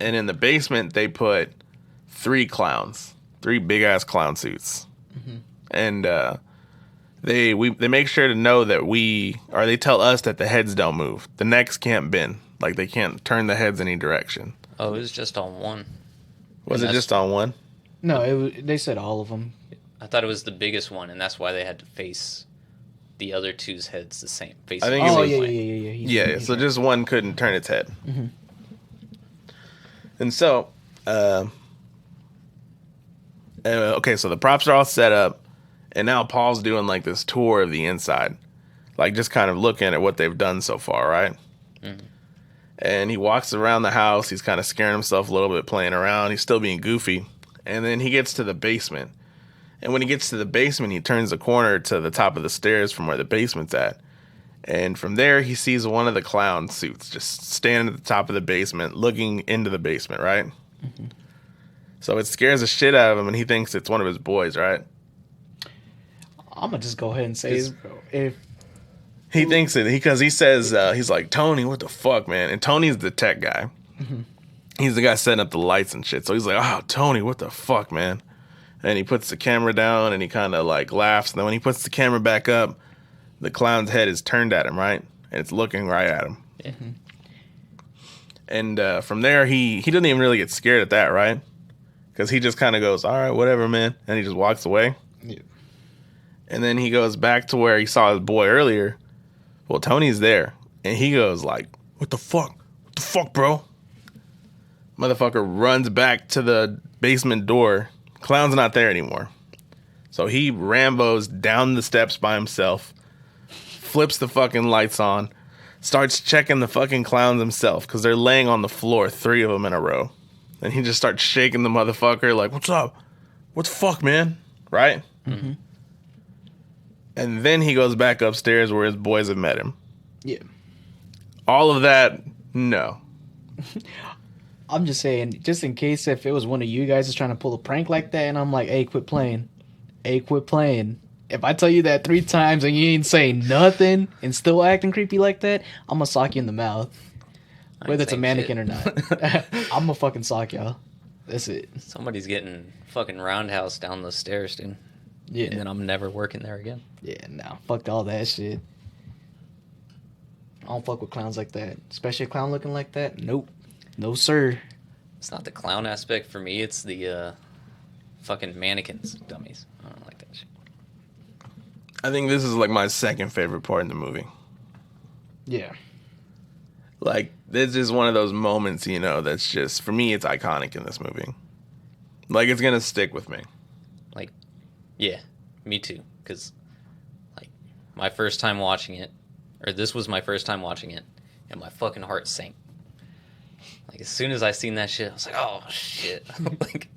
And in the basement, they put 3 clowns. 3 big-ass clown suits. Mm-hmm. And They make sure to know that they tell us that the heads don't move. The necks can't bend. Like, they can't turn the heads any direction. Oh, it was just on one. Was it just on one? No, they said all of them. I thought it was the biggest one, and that's why they had to face the other two's heads the same. I think yeah. Yeah, so just one couldn't turn its head. Mm-hmm. And so, okay, so the props are all set up. And now Paul's doing like this tour of the inside, like just kind of looking at what they've done so far, right? Mm-hmm. And he walks around the house. He's kind of scaring himself a little bit, playing around. He's still being goofy. And then he gets to the basement. And when he gets to the basement, he turns the corner to the top of the stairs from where the basement's at. And from there, he sees one of the clown suits just standing at the top of the basement, looking into the basement, right? Mm-hmm. So it scares the shit out of him, and he thinks it's one of his boys, right? I'm gonna just go ahead and say if he thinks it because he says he's like, Tony, what the fuck, man? And Tony's the tech guy. Mm-hmm. He's the guy setting up the lights and shit. So he's like, oh, Tony, what the fuck, man? And he puts the camera down and he kind of like laughs. And then when he puts the camera back up, the clown's head is turned at him, right? And it's looking right at him. Mm-hmm. And from there, he doesn't even really get scared at that, right? Because he just kind of goes, all right, whatever, man. And he just walks away. Yeah. And then he goes back to where he saw his boy earlier. Well, Tony's there. And he goes like, what the fuck? What the fuck, bro? Motherfucker runs back to the basement door. Clown's not there anymore. So he Rambos down the steps by himself. Flips the fucking lights on. Starts checking the fucking clowns himself. Because they're laying on the floor, 3 of them in a row. And he just starts shaking the motherfucker like, what's up? What the fuck, man? Right? Mm-hmm. And then he goes back upstairs where his boys have met him. Yeah. All of that, no. I'm just saying, just in case if it was one of you guys is trying to pull a prank like that, and I'm like, hey, quit playing. Hey, quit playing. If I tell you that 3 times and you ain't saying nothing and still acting creepy like that, I'm going to sock you in the mouth. Whether it's a mannequin or not. I'm going to fucking sock y'all. That's it. Somebody's getting fucking roundhouse down those stairs, dude. Yeah. And then I'm never working there again. Yeah, no. Fuck all that shit. I don't fuck with clowns like that. Especially a clown looking like that. Nope. No, sir. It's not the clown aspect for me. It's the fucking mannequins, dummies. I don't like that shit. I think this is like my second favorite part in the movie. Yeah. Like, this is one of those moments, you know, that's just, for me, it's iconic in this movie. Like, it's gonna stick with me. Like, yeah, me too. Because, like, my first time watching it, or this was my first time watching it, and my fucking heart sank. Like, as soon as I seen that shit, I was like, oh, shit. Like,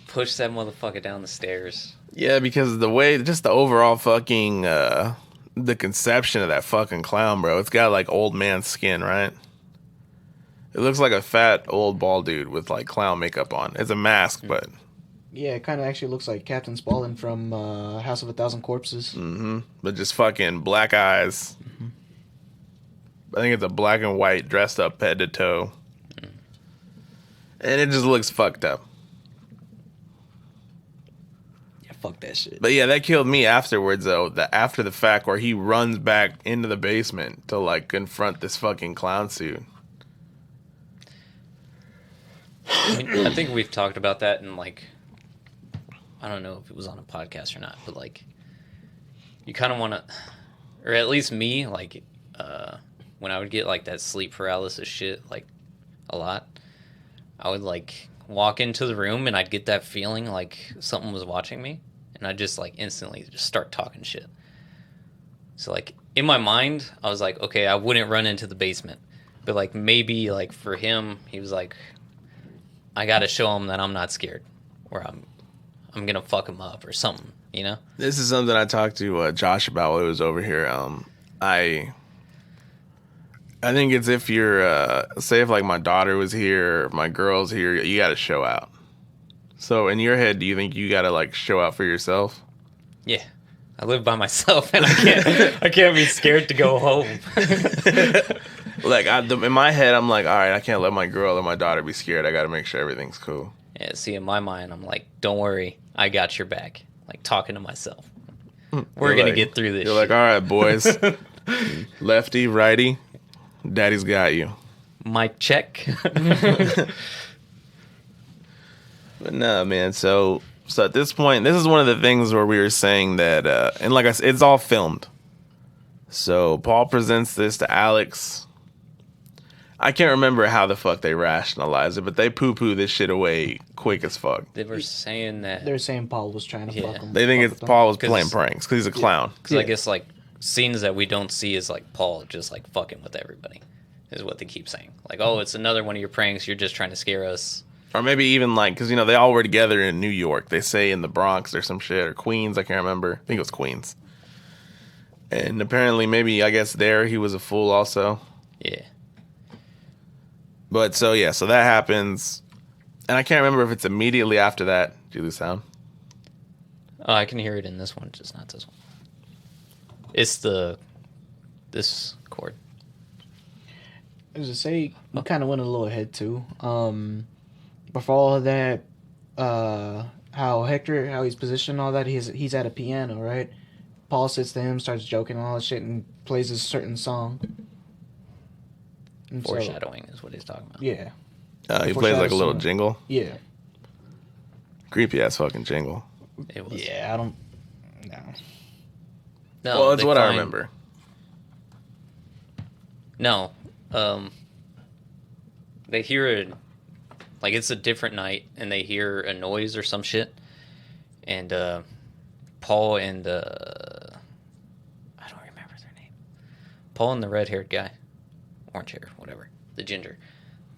push that motherfucker down the stairs. Yeah, because the way, just the overall fucking, the conception of that fucking clown, bro. It's got, like, old man skin, right? It looks like a fat, old, bald dude with, like, clown makeup on. It's a mask, but... Yeah, it kind of actually looks like Captain Spaulding from House of a Thousand Corpses. Mm-hmm. But just fucking black eyes. Mm-hmm. I think it's a black and white, dressed up head to toe. Mm. And it just looks fucked up. Yeah, fuck that shit. But yeah, that killed me afterwards, though. After the fact, where he runs back into the basement to, like, confront this fucking clown suit. I mean, I think we've talked about that in, like, I don't know if it was on a podcast or not, but, like, you kind of want to, or at least me, like, when I would get, like, that sleep paralysis shit, like, a lot, I would, like, walk into the room and I'd get that feeling like something was watching me, and I'd just, like, instantly just start talking shit. So, like, in my mind, I was like, okay, I wouldn't run into the basement, but, like, maybe, like, for him, he was like, I gotta show him that I'm not scared, or I'm gonna fuck him up or something, you know? This is something I talked to Josh about while he was over here. I think it's if you're, say if like my daughter was here, or my girl's here, you gotta show out. So in your head, do you think you gotta like show out for yourself? Yeah. I live by myself and I can't be scared to go home. Like, in my head, I'm like, all right, I can't let my girl or my daughter be scared. I got to make sure everything's cool. Yeah, see, in my mind, I'm like, don't worry, I got your back. Like, talking to myself. We're going to get through this You're like, all right, boys. Lefty, righty, daddy's got you. Mic check. But no, man, so at this point, this is one of the things where we were saying that, and like I said, it's all filmed. So Paul presents this to Alex. I can't remember how the fuck they rationalize it, but they poo-poo this shit away quick as fuck. They were saying that... They're saying Paul was trying to fuck him. They think it's Paul was playing pranks because he's a clown. Because I guess, like, scenes that we don't see is, like, Paul just, like, fucking with everybody, is what they keep saying. Like, oh, it's another one of your pranks, you're just trying to scare us. Or maybe even, like, because, you know, they all were together in New York. They say in the Bronx or some shit, or Queens, I can't remember. I think it was Queens. And apparently, maybe, I guess there he was a fool also. Yeah. But so yeah, so that happens, and I can't remember if it's immediately after that. Do you lose sound? Oh, I can hear it in this one, just not this one. It's this chord. As I say, we kind of went a little ahead too. Before all of that, how Hector, how he's positioned, and all that, he's at a piano, right? Paul sits to him, starts joking and all that shit, and plays a certain song. And Foreshadowing is what he's talking about. Yeah. He plays like a little jingle. Yeah. Creepy ass fucking jingle. It was. Yeah, I don't. No, well, that's what I remember. No, they hear it, like it's a different night, and they hear a noise or some shit, and Paul and I don't remember their name. Paul and the red-haired guy, orange hair, whatever, the ginger.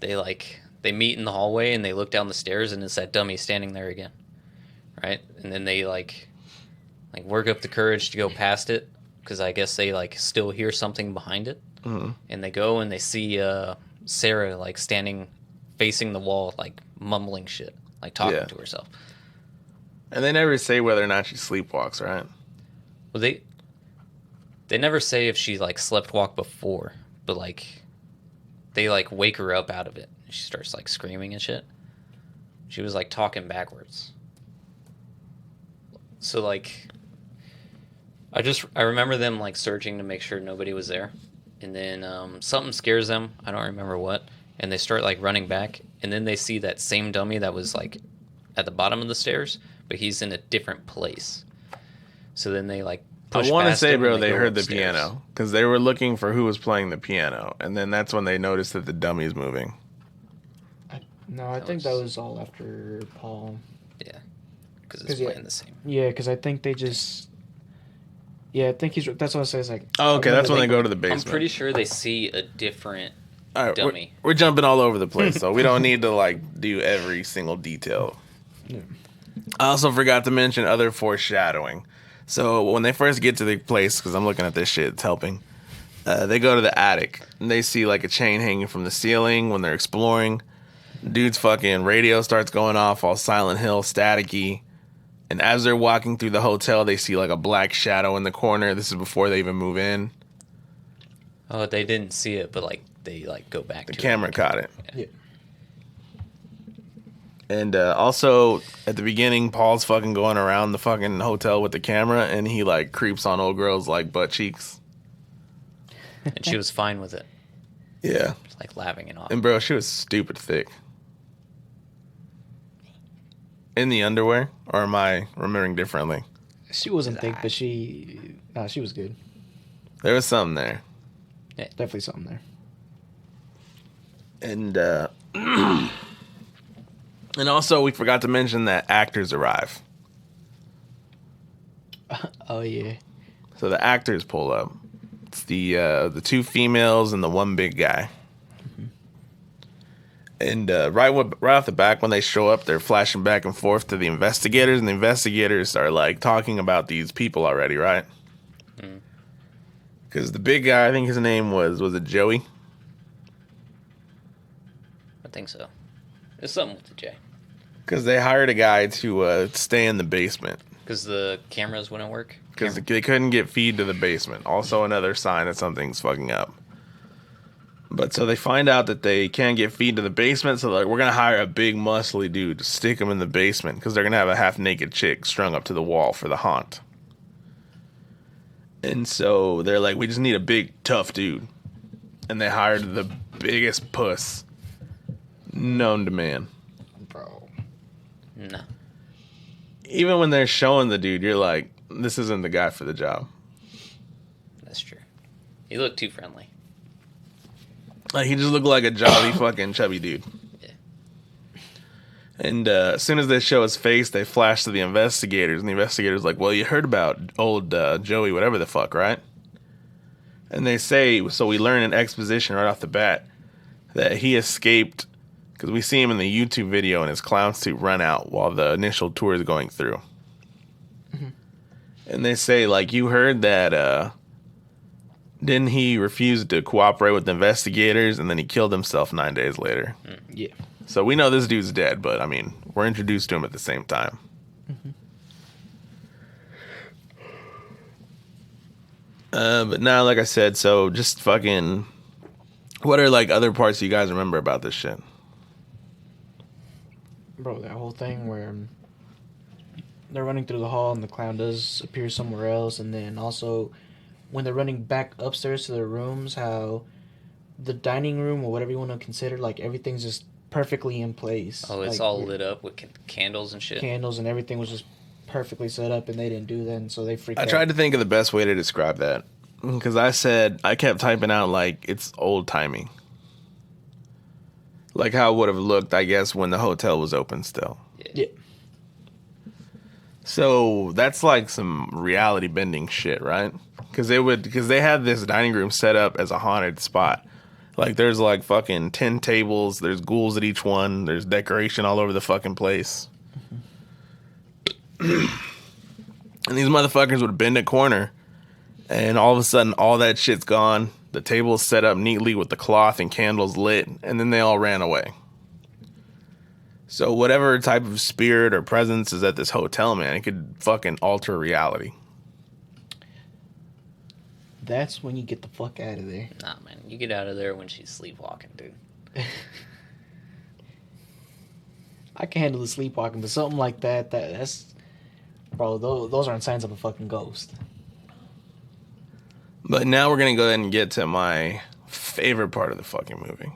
They meet in the hallway, and they look down the stairs, and it's that dummy standing there again, right? And then they like work up the courage to go past it, because I guess they like still hear something behind it. Mm-hmm. And they go and they see Sarah like standing facing the wall, like mumbling shit, like talking to herself. And they never say whether or not she sleepwalks, right? Well, they never say if she like sleptwalked before, but like they like wake her up out of it. She starts like screaming and shit. She was like talking backwards. So like I remember them like searching to make sure nobody was there. and then something scares them. I don't remember what, and they start like running back, and then they see that same dummy that was like at the bottom of the stairs, but he's in a different place. So then they like push I want to past say, him bro, and they go heard the upstairs. piano because they were looking for who was playing the piano, and then that's when they noticed that the dummy's moving. No, I think that was all after Paul. Yeah, because it's 'Cause, yeah. playing the same. Yeah, because I think they just. Yeah, I think he's. That's what I say. It's like. Oh, I okay, remember that's when they go to the I'm basement. pretty sure they see a different All right, dummy. we're jumping all over the place, so we don't need to like do every single detail. Yeah. I also forgot to mention other foreshadowing. So when they first get to the place, because I'm looking at this shit, it's helping. They go to the attic and they see like a chain hanging from the ceiling when they're exploring. Dude's fucking radio starts going off, all Silent Hill staticky. And as they're walking through the hotel, they see like a black shadow in the corner. This is before they even move in. Oh, they didn't see it, but like they like go back. The to camera it. caught it. Yeah. And also at the beginning, Paul's fucking going around the fucking hotel with the camera, and he like creeps on old girls like butt cheeks. And she was fine with it, Yeah. just like laughing it off. And bro, she was stupid thick. In the underwear, or am I remembering differently? She wasn't thick, but she. Nah, she was good. There was something there. Definitely something there. And and also we forgot to mention that actors arrive. Oh yeah. So the actors pull up. It's the two females and the one big guy. And right off the back, when they show up, they're flashing back and forth to the investigators, and the investigators are like talking about these people already, right? Because the big guy, I think his name was it Joey? I think so. It's something with the J. Because they hired a guy to stay in the basement. Because the cameras wouldn't work. Because they couldn't get feed to the basement. Also another sign that something's fucking up. But so they find out that they can't get feed to the basement, so like, we're going to hire a big muscly dude to stick him in the basement because they're going to have a half-naked chick strung up to the wall for the haunt. And so they're like, we just need a big, tough dude. And they hired the biggest puss known to man. Bro. No. Even when they're showing the dude, you're like, this isn't the guy for the job. That's true. He looked too friendly. Like, he just looked like a jolly fucking chubby dude. Yeah. And as soon as they show his face, they flash to the investigators. And the investigators like, well, you heard about old Joey, whatever the fuck, right? And they say, so we learn in exposition right off the bat that he escaped because we see him in the YouTube video and his clown suit run out while the initial tour is going through. Mm-hmm. And they say, like, you heard that... Didn't he refuse to cooperate with the investigators, and then he killed himself 9 days later? Yeah. So we know this dude's dead, but, I mean, we're introduced to him at the same time. But now, like I said, so just fucking... What are, like, other parts you guys remember about this shit? Bro, that whole thing where they're running through the hall and the clown does appear somewhere else, and then also... when they're running back upstairs to their rooms, how the dining room or whatever you want to consider, like everything's just perfectly in place. Oh, it's like, all lit up with candles and shit. Candles and everything was just perfectly set up, and they didn't do that, and so they freaked out. I tried to think of the best way to describe that. Because I kept typing out, like, it's old-timey. Like how it would have looked, I guess, when the hotel was open still. Yeah. So that's like some reality bending shit, right? Because they had this dining room set up as a haunted spot. Like there's like fucking 10 tables, there's ghouls at each one, there's decoration all over the fucking place. And these motherfuckers would bend a corner, and all of a sudden all that shit's gone. The table's set up neatly with the cloth and candles lit, and then they all ran away. So whatever type of spirit or presence is at this hotel, man, it could fucking alter reality. That's when you get the fuck out of there. Nah, man. You get out of there when she's sleepwalking, dude. I can handle the sleepwalking, but something like that's... Bro, those aren't signs of a fucking ghost. But now we're going to go ahead and get to my favorite part of the fucking movie.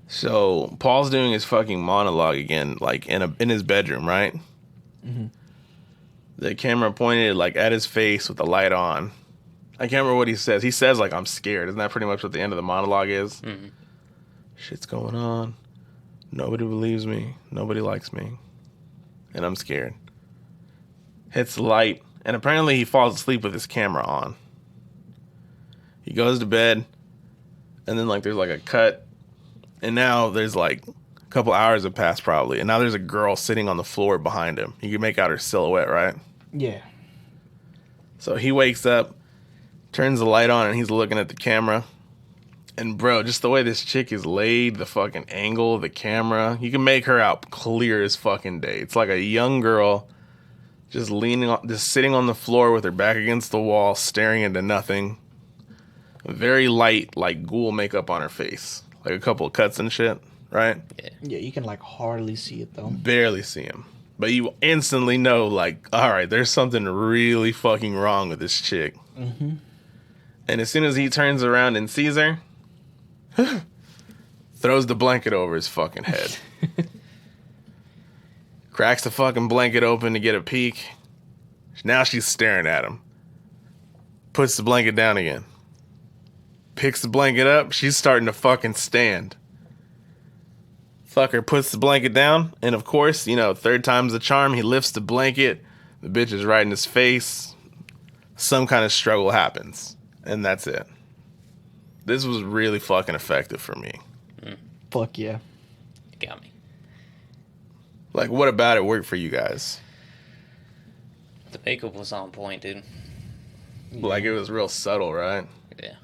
So Paul's doing his fucking monologue again, like in his bedroom, right? Mm-hmm. The camera pointed like at his face with the light on. I can't remember what he says. He says like, I'm scared. Isn't that pretty much what the end of the monologue is? Mm-hmm. Shit's going on. Nobody believes me. Nobody likes me. And I'm scared. Hits the light. And apparently he falls asleep with his camera on. He goes to bed. And then like there's like a cut. And now there's like a couple hours have passed probably. And now there's a girl sitting on the floor behind him. You can make out her silhouette, right? Yeah. So he wakes up, turns the light on, and he's looking at the camera. And bro, just the way this chick is laid, the fucking angle of the camera, you can make her out clear as fucking day. It's like a young girl just just sitting on the floor with her back against the wall, staring into nothing. Very light, like ghoul makeup on her face. Like a couple of cuts and shit, right? Yeah, you can like hardly see it though. Barely see him. But you instantly know, like, all right, there's something really fucking wrong with this chick. Mm-hmm. And as soon as he turns around and sees her, throws the blanket over his fucking head. Cracks the fucking blanket open to get a peek. Now she's staring at him. Puts the blanket down again. Picks the blanket up. She's starting to fucking stand. Fucker puts the blanket down. And of course, you know, third time's the charm. He lifts the blanket. The bitch is right in his face. Some kind of struggle happens. And that's it. This was really fucking effective for me. Fuck yeah. You got me. Like, what about it worked for you guys? The makeup was on point, dude. Like, it was real subtle, right? Yeah.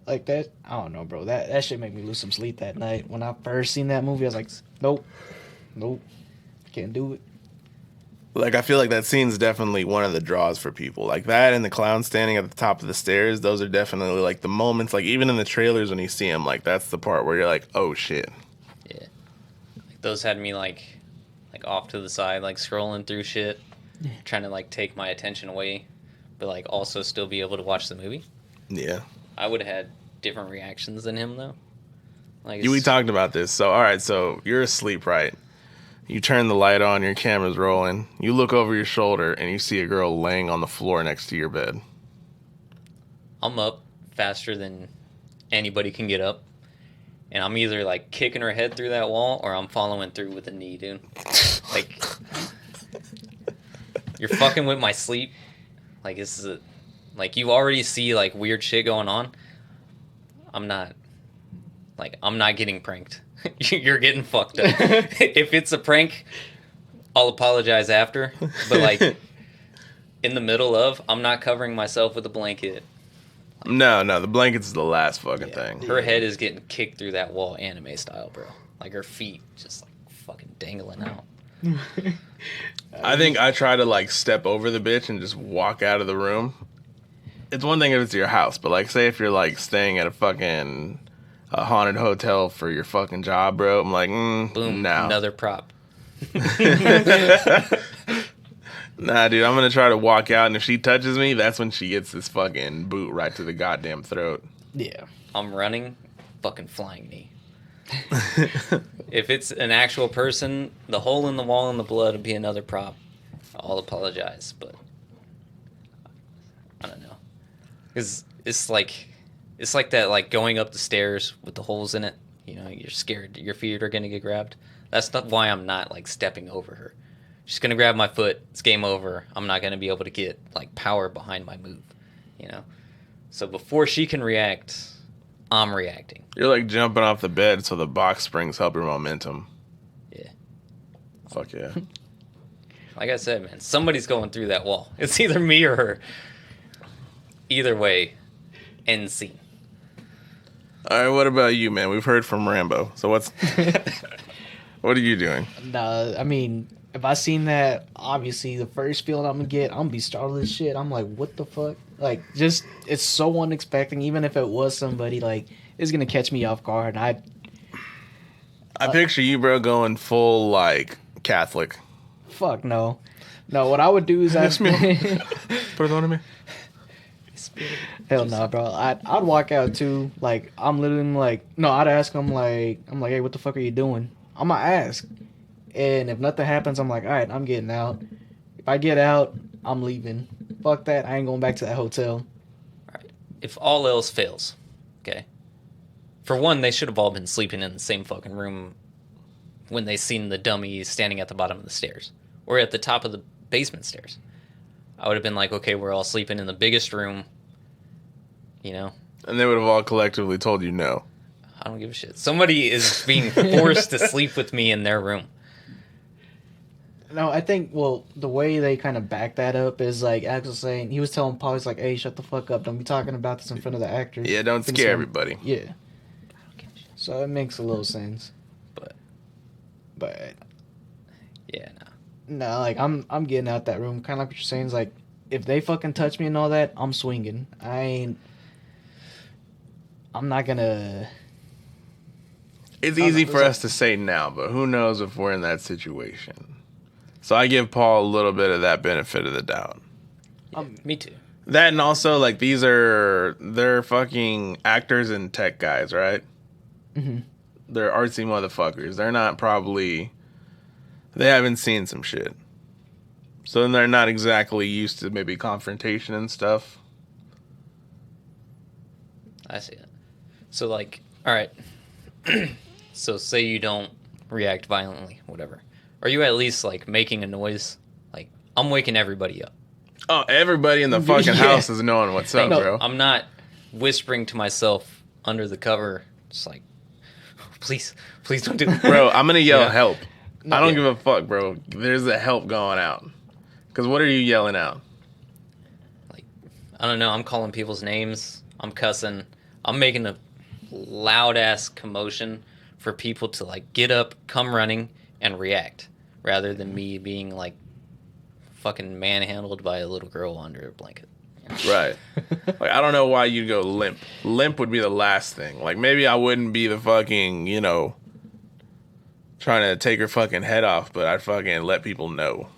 Like that, I don't know, bro. That shit made me lose some sleep that night. When I first seen that movie, I was like, nope, can't do it. Like, I feel like that scene's definitely one of the draws for people. Like, that and the clown standing at the top of the stairs, those are definitely, like, the moments, like, even in the trailers when you see him, like, that's the part where you're like, oh, shit. Yeah. Like, those had me, like off to the side, like, scrolling through shit, trying to, like, take my attention away, but, like, also still be able to watch the movie. Yeah. I would have had different reactions than him, though. Like, We talked about this. So, all right, so you're asleep, right? You turn the light on, your camera's rolling. You look over your shoulder, and you see a girl laying on the floor next to your bed. I'm up faster than anybody can get up. And I'm either, like, kicking her head through that wall, or I'm following through with a knee, dude. Like, you're fucking with my sleep. Like, this is like, you already see, like, weird shit going on. I'm not getting pranked. You're getting fucked up. If it's a prank, I'll apologize after. But, like, in the middle of, I'm not covering myself with a blanket. No, the blanket's the last fucking thing. Her head is getting kicked through that wall anime style, bro. Like, her feet just, like, fucking dangling out. I think I try to, like, step over the bitch and just walk out of the room. It's one thing if it's your house, but, like, say if you're, like, staying at a haunted hotel for your fucking job, bro, I'm like, boom, no. Another prop. Nah, dude, I'm gonna try to walk out, and if she touches me, that's when she gets this fucking boot right to the goddamn throat. Yeah. I'm running, fucking flying knee. If it's an actual person, the hole in the wall and the blood would be another prop. I'll apologize, but I don't know. It's like that, like, going up the stairs with the holes in it. You know, you're scared your feet are gonna get grabbed. That's not why I'm not, like, stepping over her. She's gonna grab my foot. It's game over. I'm not gonna be able to get, like, power behind my move. You know. So before she can react, I'm reacting. You're like jumping off the bed so the box springs help your momentum. Yeah. Fuck yeah. Like I said, man, somebody's going through that wall. It's either me or her. Either way, end scene. All right, what about you, man? We've heard from Rambo. So what are you doing? Nah, I mean, if I seen that, obviously the first feeling I'm gonna be startled as shit. I'm like, what the fuck? Like, just, it's so unexpected. Even if it was somebody, like, it's gonna catch me off guard. And I picture you, bro, going full, like, Catholic. Fuck no. No, what I would do is Perdóname. Hell no, bro. I'd walk out too. Like I'm literally like, no, I'd ask him like, I'm like, hey, what the fuck are you doing? I'm gonna ask, and if nothing happens, I'm like, all right, I'm getting out. If I get out, I'm leaving. Fuck that. I ain't going back to that hotel. Alright. If all else fails, okay. For one, they should have all been sleeping in the same fucking room when they seen the dummy standing at the bottom of the stairs. Or at the top of the basement stairs. I would have been like, okay, we're all sleeping in the biggest room. You know? And they would have all collectively told you no. I don't give a shit. Somebody is being forced to sleep with me in their room. No, I think, well, the way they kind of back that up is like Alex was saying, he was telling Paul, he's like, hey, shut the fuck up. Don't be talking about this in front of the actors. Yeah, don't scare everybody. Yeah. So it makes a little sense. But yeah, no, like I'm getting out that room. Kind of like what you're saying is like, if they fucking touch me and all that, I'm swinging. I'm not gonna. It's easy for us to say now, but who knows if we're in that situation. So I give Paul a little bit of that benefit of the doubt. me too. That and also like they're fucking actors and tech guys, right? Mm-hmm. They're artsy motherfuckers. They're not probably. They haven't seen some shit. So then they're not exactly used to maybe confrontation and stuff. I see it. So, like, alright. So, say you don't react violently, whatever. Are you at least, like, making a noise? Like, I'm waking everybody up. Oh, everybody in the fucking house is knowing what's up, No, bro. I'm not whispering to myself under the cover, just like, please don't do that. Bro, I'm gonna yell Yeah. help. I don't Yeah. give a fuck, bro. There's a help going out. Because what are you yelling out? Like, I don't know, I'm calling people's names, I'm cussing, I'm making a loud ass commotion for people to like get up, come running, and react, rather than me being like fucking manhandled by a little girl under a blanket. Right. Like, I don't know why you'd go limp. Limp would be the last thing. Like, maybe I wouldn't be the fucking, trying to take her fucking head off, but I'd fucking let people know.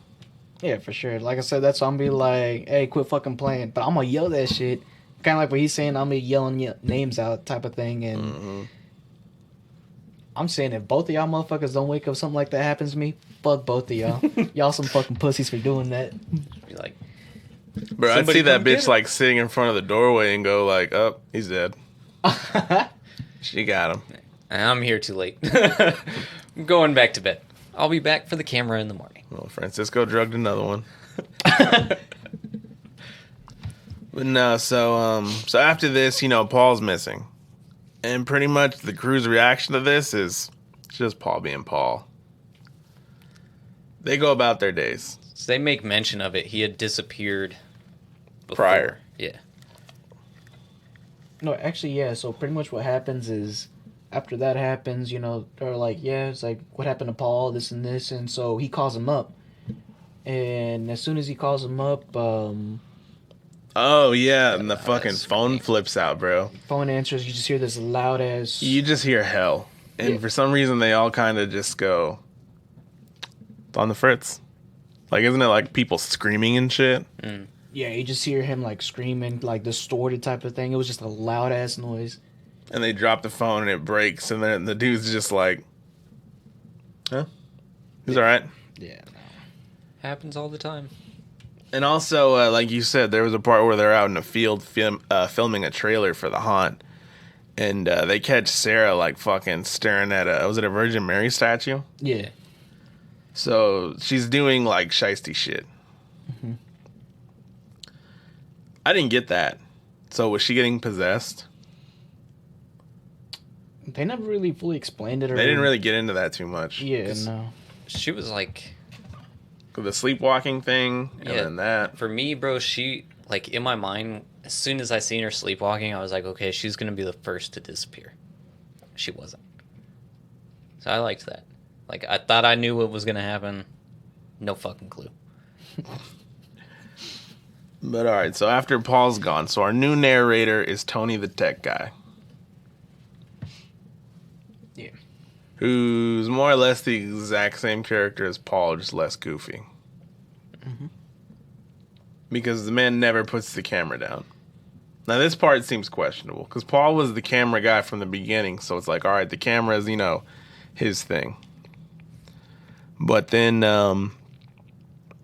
Yeah, for sure. Like I said, that's why I'm be like, hey, quit fucking playing. But I'm gonna yell that shit. Kind of like what he's saying. I'm gonna be yelling names out, type of thing. And I'm saying if both of y'all motherfuckers don't wake up, something like that happens to me. Fuck both of y'all. Y'all some fucking pussies for doing that. Be like, Bro, I'd Somebody see that come get bitch her. like sitting in front of the doorway and go like, oh, he's dead. She got him. I'm here too late. I'm going back to bed. I'll be back for the camera in the morning. Well, Francisco drugged another one. But no, so after this, Paul's missing. And pretty much the crew's reaction to this is just Paul being Paul. They go about their days. So they make mention of it. He had disappeared before. Prior. Yeah. No, actually, yeah. So pretty much what happens is, after that happens, they're like, yeah, it's like, what happened to Paul, this and this. And so he calls him up. And as soon as he calls him up, Oh, yeah, and the fucking that's phone funny. flips out, bro. phone answers, you just hear this loud ass. You just hear hell. And Yeah. for some reason, they all kind of just go, it's on the fritz. Like, isn't it like people screaming and shit? Yeah, you just hear him like screaming, like distorted type of thing. It was just a loud ass noise. And they drop the phone and it breaks. And then the dude's just like, huh? He's all right. Yeah. Happens all the time. And also, like you said, there was a part where they're out in the field filming a trailer for The Haunt. And they catch Sarah, like, fucking staring at was it a Virgin Mary statue? Yeah. So she's doing, like, shiesty shit. Mm-hmm. I didn't get that. So was she getting possessed? They never really fully explained it. Or They didn't really get into that too much. Yeah, 'Cause no. She was like, the sleepwalking thing, and Yeah. then that. for me, bro, she, like, in my mind, as soon as I seen her sleepwalking, I was like, okay, she's going to be the first to disappear. She wasn't. So I liked that. Like, I thought I knew what was going to happen. No fucking clue. But all right, so after Paul's gone, so our new narrator is Tony the tech guy. Yeah. Who's more or less the exact same character as Paul, just less goofy. Mm-hmm. Because the man never puts the camera down. Now, this part seems questionable because Paul was the camera guy from the beginning. So it's like, all right, the camera is, his thing. But then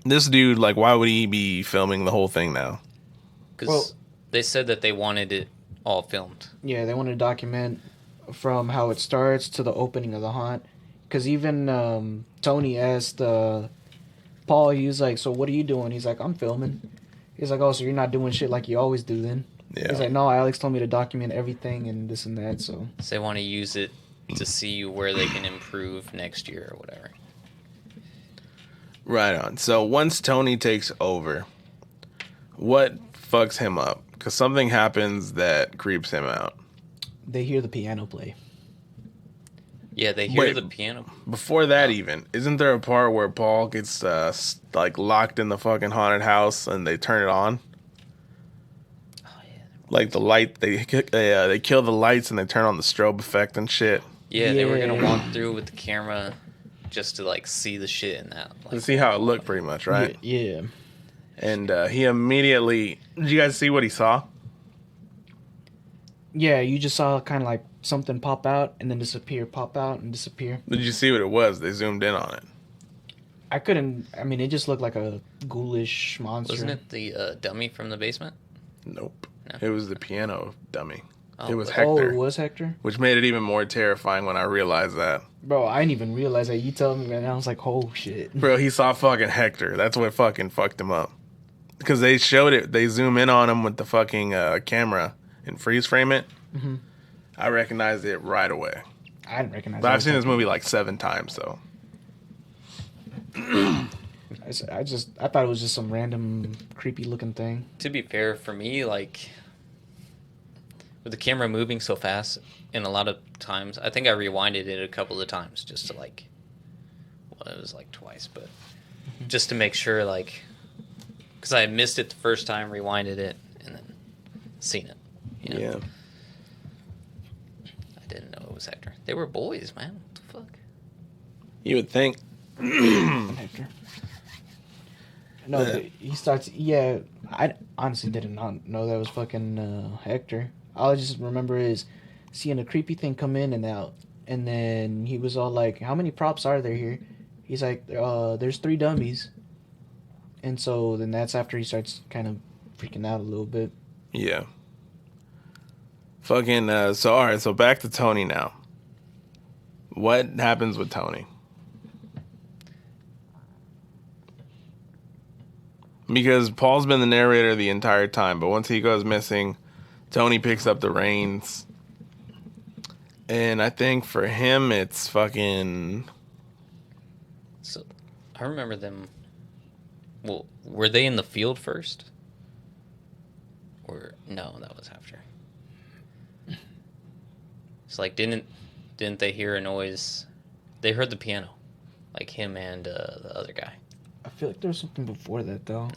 this dude, like, why would he be filming the whole thing now? Because they said that they wanted it all filmed. Yeah, they want to document from how it starts to the opening of the haunt. Because even Tony asked Paul, he was like, so what are you doing? He's like, I'm filming. He's like, oh, so you're not doing shit like you always do then? Yeah. He's like, no, Alex told me to document everything and this and that, so. So they want to use it to see where they can improve next year or whatever. Right on. So once Tony takes over, what fucks him up? Because something happens that creeps him out. They hear the piano play. Yeah, they hear Wait. the piano. Before that, even, isn't there a part where Paul gets like locked in the fucking haunted house and they turn it on? Oh yeah. Like the light, they kill the lights and they turn on the strobe effect and shit. Yeah, they were gonna Yeah. walk through with the camera just to like see the shit in that. To Like, see how it looked, pretty much, right? Yeah. And he immediately. Did you guys see what he saw? Yeah, you just saw kind of like something pop out and then disappear, pop out and disappear. Did you see what it was? They zoomed in on it. I mean, it just looked like a ghoulish monster. wasn't it the dummy from the basement? Nope. No. It was the piano dummy. Oh, It was but- Oh, Hector, it was Hector? which made it even more terrifying when I realized that. Bro, I didn't even realize that. You told me, and I was like, oh, shit. Bro, he saw fucking Hector. That's what fucking fucked him up. Because they showed it. They zoom in on him with the fucking camera and freeze frame it. Mhm. I recognized it right away. I didn't recognize But it. I've seen this movie like 7 times, so. I thought it was just some random creepy looking thing. To be fair, for me, like with the camera moving so fast, and a lot of times, I think I rewinded it a couple of times just to like, well, it was like twice, but just to make sure, like, because I had missed it the first time, rewinded it, and then seen it. You know? Yeah. I didn't know it was Hector. They were boys, man. What the fuck? You would think. Hector. No, Yeah. he starts. Yeah, I honestly did not know that was fucking Hector. All I just remember is seeing a creepy thing come in and out, and then he was all like, "How many props are there here?" He's like, "There's 3 dummies." And so then that's after he starts kind of freaking out a little bit. Yeah. Fucking, alright, so back to Tony now. What happens with Tony? Because Paul's been the narrator the entire time, but once he goes missing, Tony picks up the reins. And I think for him, it's fucking. So, I remember them. Well, were they in the field first? Or no, that was after. It's like didn't they hear a noise? They heard the piano, like him and the other guy. I feel like there was something before that though.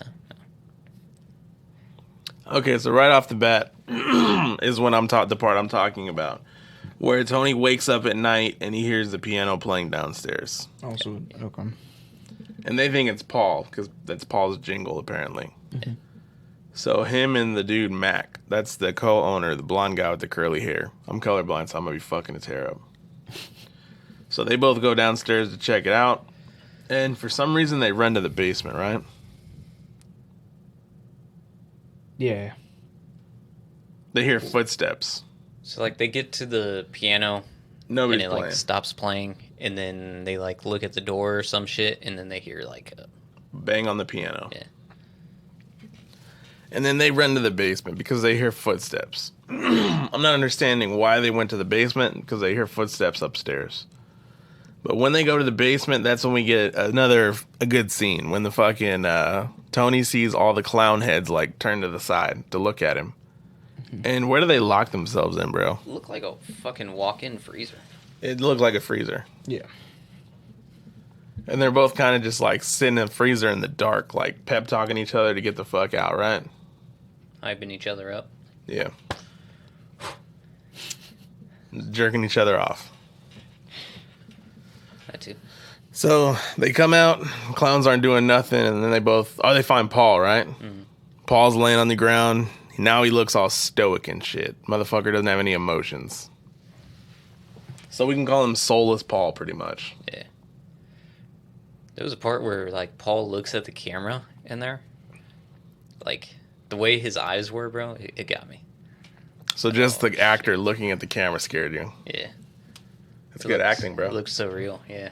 Okay, so right off the bat is when the part I'm talking about, where Tony wakes up at night and he hears the piano playing downstairs, Oh, so okay. and they think it's Paul because that's Paul's jingle apparently. So him and the dude Mac, that's the co-owner, the blonde guy with the curly hair. I'm colorblind, so I'm gonna be fucking his hair up. So they both go downstairs to check it out, and for some reason they run to the basement, right? Yeah. They hear footsteps. So like they get to the piano Nobody's and it playing. like stops playing, and then they like look at the door or some shit, and then they hear like a Bang on the piano. Yeah. And then they run to the basement because they hear footsteps. I'm not understanding why they went to the basement because they hear footsteps upstairs. But when they go to the basement, that's when we get a good scene. When the fucking Tony sees all the clown heads like turn to the side to look at him. And where do they lock themselves in, bro? look like a fucking walk-in freezer. It looked like a freezer. Yeah. And they're both kind of just like sitting in a freezer in the dark, like pep talking each other to get the fuck out, right? Hyping each other up. Yeah. Jerking each other off. That too. So they come out, clowns aren't doing nothing, and then they find Paul, right? Paul's laying on the ground. Now he looks all stoic and shit. Motherfucker doesn't have any emotions. So we can call him Soulless Paul, pretty much. Yeah. There was a part where, like, Paul looks at the camera in there. Like, the way his eyes were, bro, it got me. So just the actor looking at the camera scared you. Yeah. That's good acting, bro. It looks so real, yeah.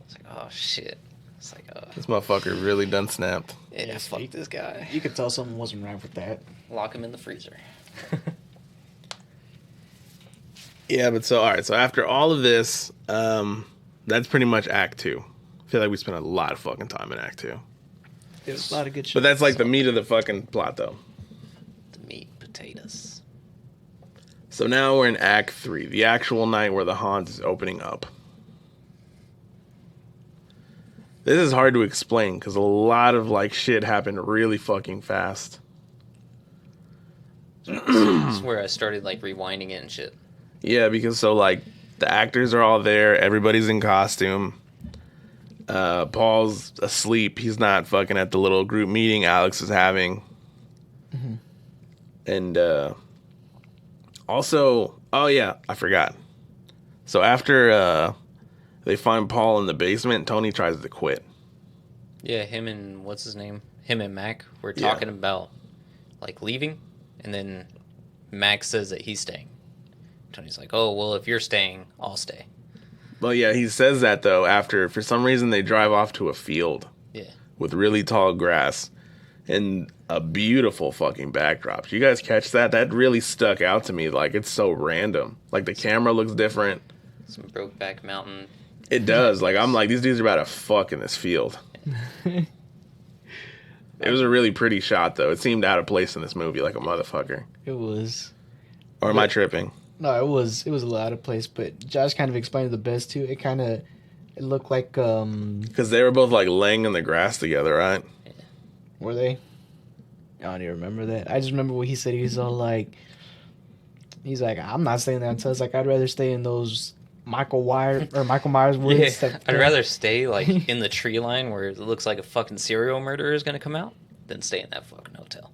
It's like, oh, shit. It's like, oh. This motherfucker really done snapped. Yeah, fuck this guy. You could tell something wasn't right with that. Lock him in the freezer. Yeah, but so, all right. So after all of this, that's pretty much Act 2. I feel like we spent a lot of fucking time in Act 2. There's a lot of good shit. But that's like the meat of the fucking plot, though. The meat potatoes. So now we're in Act 3, the actual night where the haunt is opening up. This is hard to explain because a lot of like shit happened really fucking fast. This is where I started like rewinding it and shit. Yeah, because so like the actors are all there, everybody's in costume. Paul's asleep. He's not fucking at the little group meeting Alex is having. Mm-hmm. And also, oh yeah, I forgot. So after they find Paul in the basement, Tony tries to quit. Yeah, him and what's his name? Him and Mac were talking about like leaving, and then Mac says that he's staying. Tony's like, "Oh, well, if you're staying, I'll stay." Well, yeah, he says that though after for some reason they drive off to a field. Yeah. With really tall grass and a beautiful fucking backdrop. Did you guys catch that? That really stuck out to me. Like, it's so random. Like, the camera looks different. Some Brokeback Mountain. It does. Like, I'm like, these dudes are about to fuck in this field. It was a really pretty shot, though. It seemed out of place in this movie, like a motherfucker. It was. Or am I tripping? No, it was a little out of place, but Josh kind of explained it the best, too. It looked like, Because they were both, like, laying in the grass together, right? Yeah. Were they? I don't even remember that. I just remember what he said. He was all like, I'm not staying there until it's like, I'd rather stay in those Michael Myers woods. Yeah, I'd rather stay like in the tree line where it looks like a fucking serial murderer is gonna come out than stay in that fucking hotel.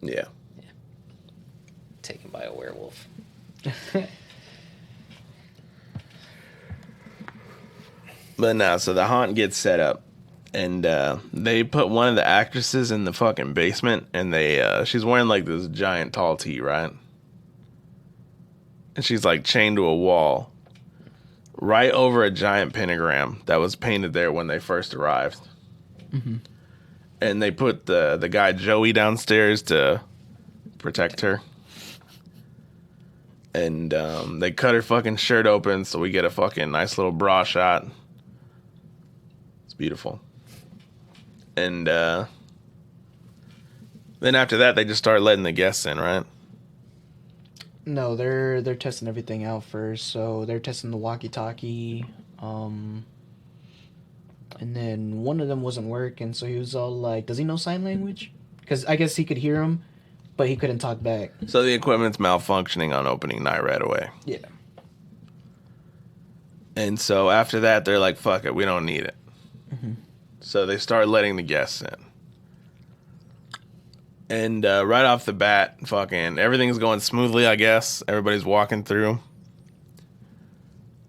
Yeah. Taken by a werewolf. But no, so the haunt gets set up. And they put one of the actresses in the fucking basement, and she's wearing like this giant tall tee, right? And she's like chained to a wall, right over a giant pentagram that was painted there when they first arrived. Mm-hmm. And they put the guy Joey downstairs to protect her. And they cut her fucking shirt open, so we get a fucking nice little bra shot. It's beautiful. And then after that, they just start letting the guests in, right? No, they're testing everything out first. So they're testing the walkie-talkie, and then one of them wasn't working. So he was all like, "Does he know sign language?" Because I guess he could hear him, but he couldn't talk back. So the equipment's malfunctioning on opening night right away. Yeah. And so after that, they're like, "Fuck it, we don't need it." Mm-hmm. So they start letting the guests in. And right off the bat, fucking everything's going smoothly, I guess. Everybody's walking through.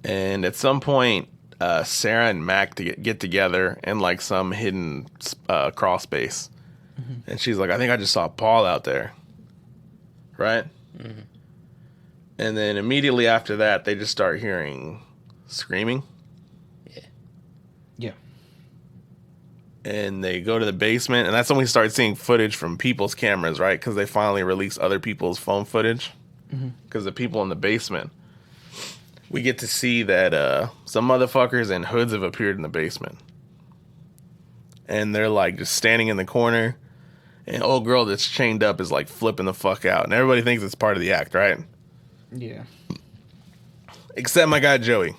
And at some point, Sarah and Mac get together in like some hidden crawl space. Mm-hmm. And she's like, I think I just saw Paul out there. Right? Mm-hmm. And then immediately after that, they just start hearing screaming. Yeah. And they go to the basement, and that's when we start seeing footage from people's cameras, right? Because they finally release other people's phone footage. Because the people in the basement, we get to see that some motherfuckers in hoods have appeared in the basement. And they're like just standing in the corner, and old girl that's chained up is like flipping the fuck out. And everybody thinks it's part of the act, right? Yeah. Except my guy Joey,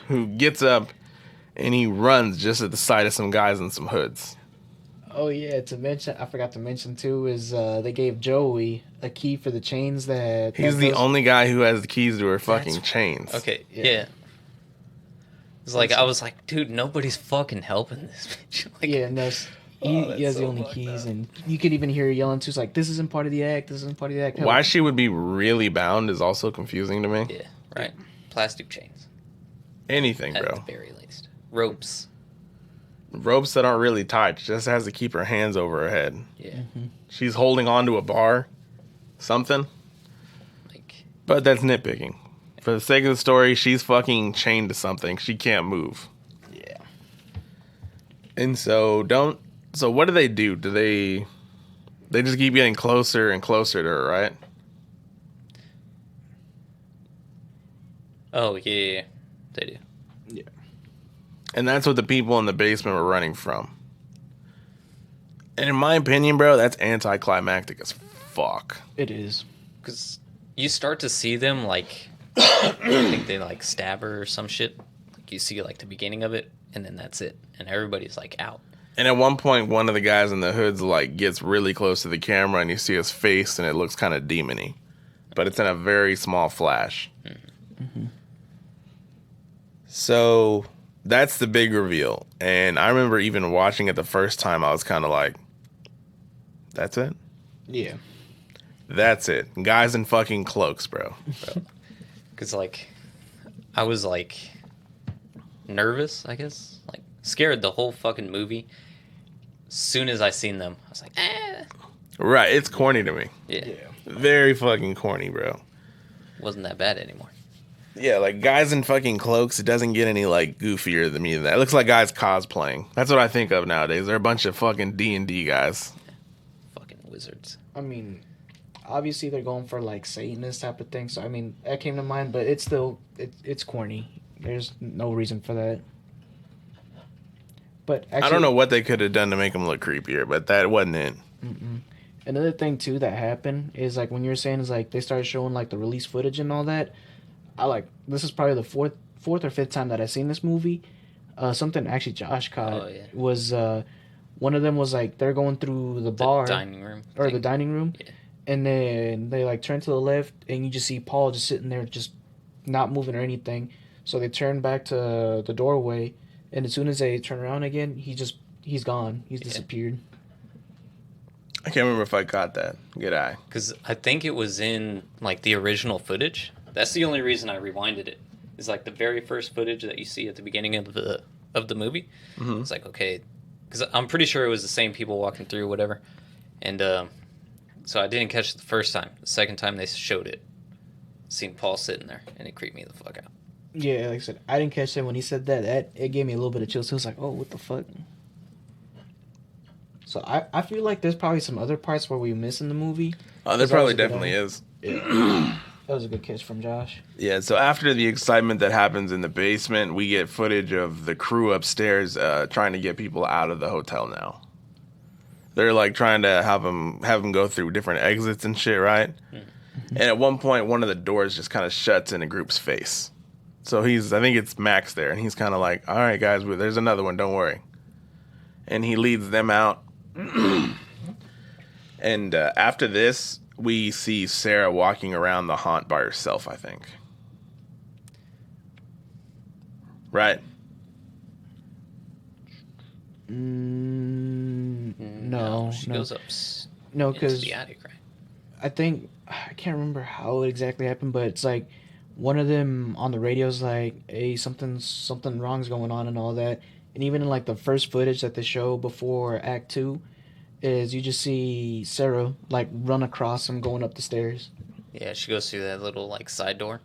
who gets up and he runs just at the sight of some guys in some hoods. Oh yeah, I forgot to mention too is they gave Joey a key for the chains that. He's the only guy who has the keys to her fucking chains. Okay, yeah. It's like I was like, dude, nobody's fucking helping this bitch. Like, yeah, no. He has the only keys, and you could even hear her yelling too. It's like, this isn't part of the act. This isn't part of the act. Why she would be really bound is also confusing to me. Yeah, right. Plastic chains. Anything, At bro. the very least. Ropes. Ropes that aren't really tied. She just has to keep her hands over her head. Yeah. She's holding on to a bar. Something. Like, But that's nitpicking. For the sake of the story, she's fucking chained to something. She can't move. Yeah. And so what do? They just keep getting closer and closer to her, right? oh, yeah. They do. Yeah. And that's what the people in the basement were running from. And in my opinion, bro, that's anticlimactic as fuck. It is. Because you start to see them, like, I think they, like, stab her or some shit. Like, you see, like, the beginning of it, and then that's it. And everybody's, like, out. And at one point, one of the guys in the hoods like gets really close to the camera, and you see his face, and it looks kind of demony, but it's in a very small flash. Mm-hmm. So that's the big reveal. And I remember even watching it the first time, I was kind of like, "That's it? Yeah. That's it? Guys in fucking cloaks, bro." Because, like, I was, like, nervous, I guess. Like, scared the whole fucking movie. As soon as I seen them, I was like, Right? It's corny to me. Yeah. Very fucking corny, bro. Wasn't that bad anymore. Yeah, like guys in fucking cloaks, it doesn't get any like goofier than me than that. It looks like guys cosplaying. That's what I think of nowadays. They're a bunch of fucking D&D guys. Fucking wizards. I mean, obviously they're going for like Satanist type of thing. So I mean, that came to mind, but it's still it's corny. There's no reason for that. But actually, I don't know what they could have done to make them look creepier, but that wasn't it. Another thing too that happened is like when you're saying is like they started showing like the release footage and all that. This is probably the fourth or fifth time that I've seen this movie. Something actually Josh caught was one of them was like they're going through the bar dining room or thing. the dining room, Yeah. and then they like turn to the left and you just see Paul just sitting there just not moving or anything. So they turn back to the doorway, and as soon as they turn around again, he's gone. He's disappeared. I can't remember if I caught that. Good eye. Because I think it was in, like, the original footage. That's the only reason I rewinded it. Is, like, the very first footage that you see at the beginning of the movie. Mm-hmm. It's like, okay. Because I'm pretty sure it was the same people walking through, whatever. And so I didn't catch it the first time. The second time they showed it, seen Paul sitting there, and it creeped me the fuck out. Yeah, like I said, I didn't catch that when he said that. It gave me a little bit of chills. So it was like, oh, what the fuck? So I feel like there's probably some other parts where we miss in the movie. Oh, there probably definitely is. Yeah. That was a good catch from Josh. Yeah, so after the excitement that happens in the basement, we get footage of the crew upstairs trying to get people out of the hotel now. They're like trying to have them go through different exits and shit, right? Mm-hmm. And at one point, one of the doors just kind of shuts in a group's face. So I think it's Max there, and he's kind of like, all right, guys, there's another one, don't worry. And he leads them out. And after this, we see Sarah walking around the haunt by herself, I think. Right? No. She goes up No, into because the attic, right? I think, I can't remember how it exactly happened, but it's like one of them on the radio's like, hey, something wrong's going on and all that. And even in like the first footage that they show before Act 2 is you just see Sarah like run across him going up the stairs. Yeah, she goes through that little, like, side door.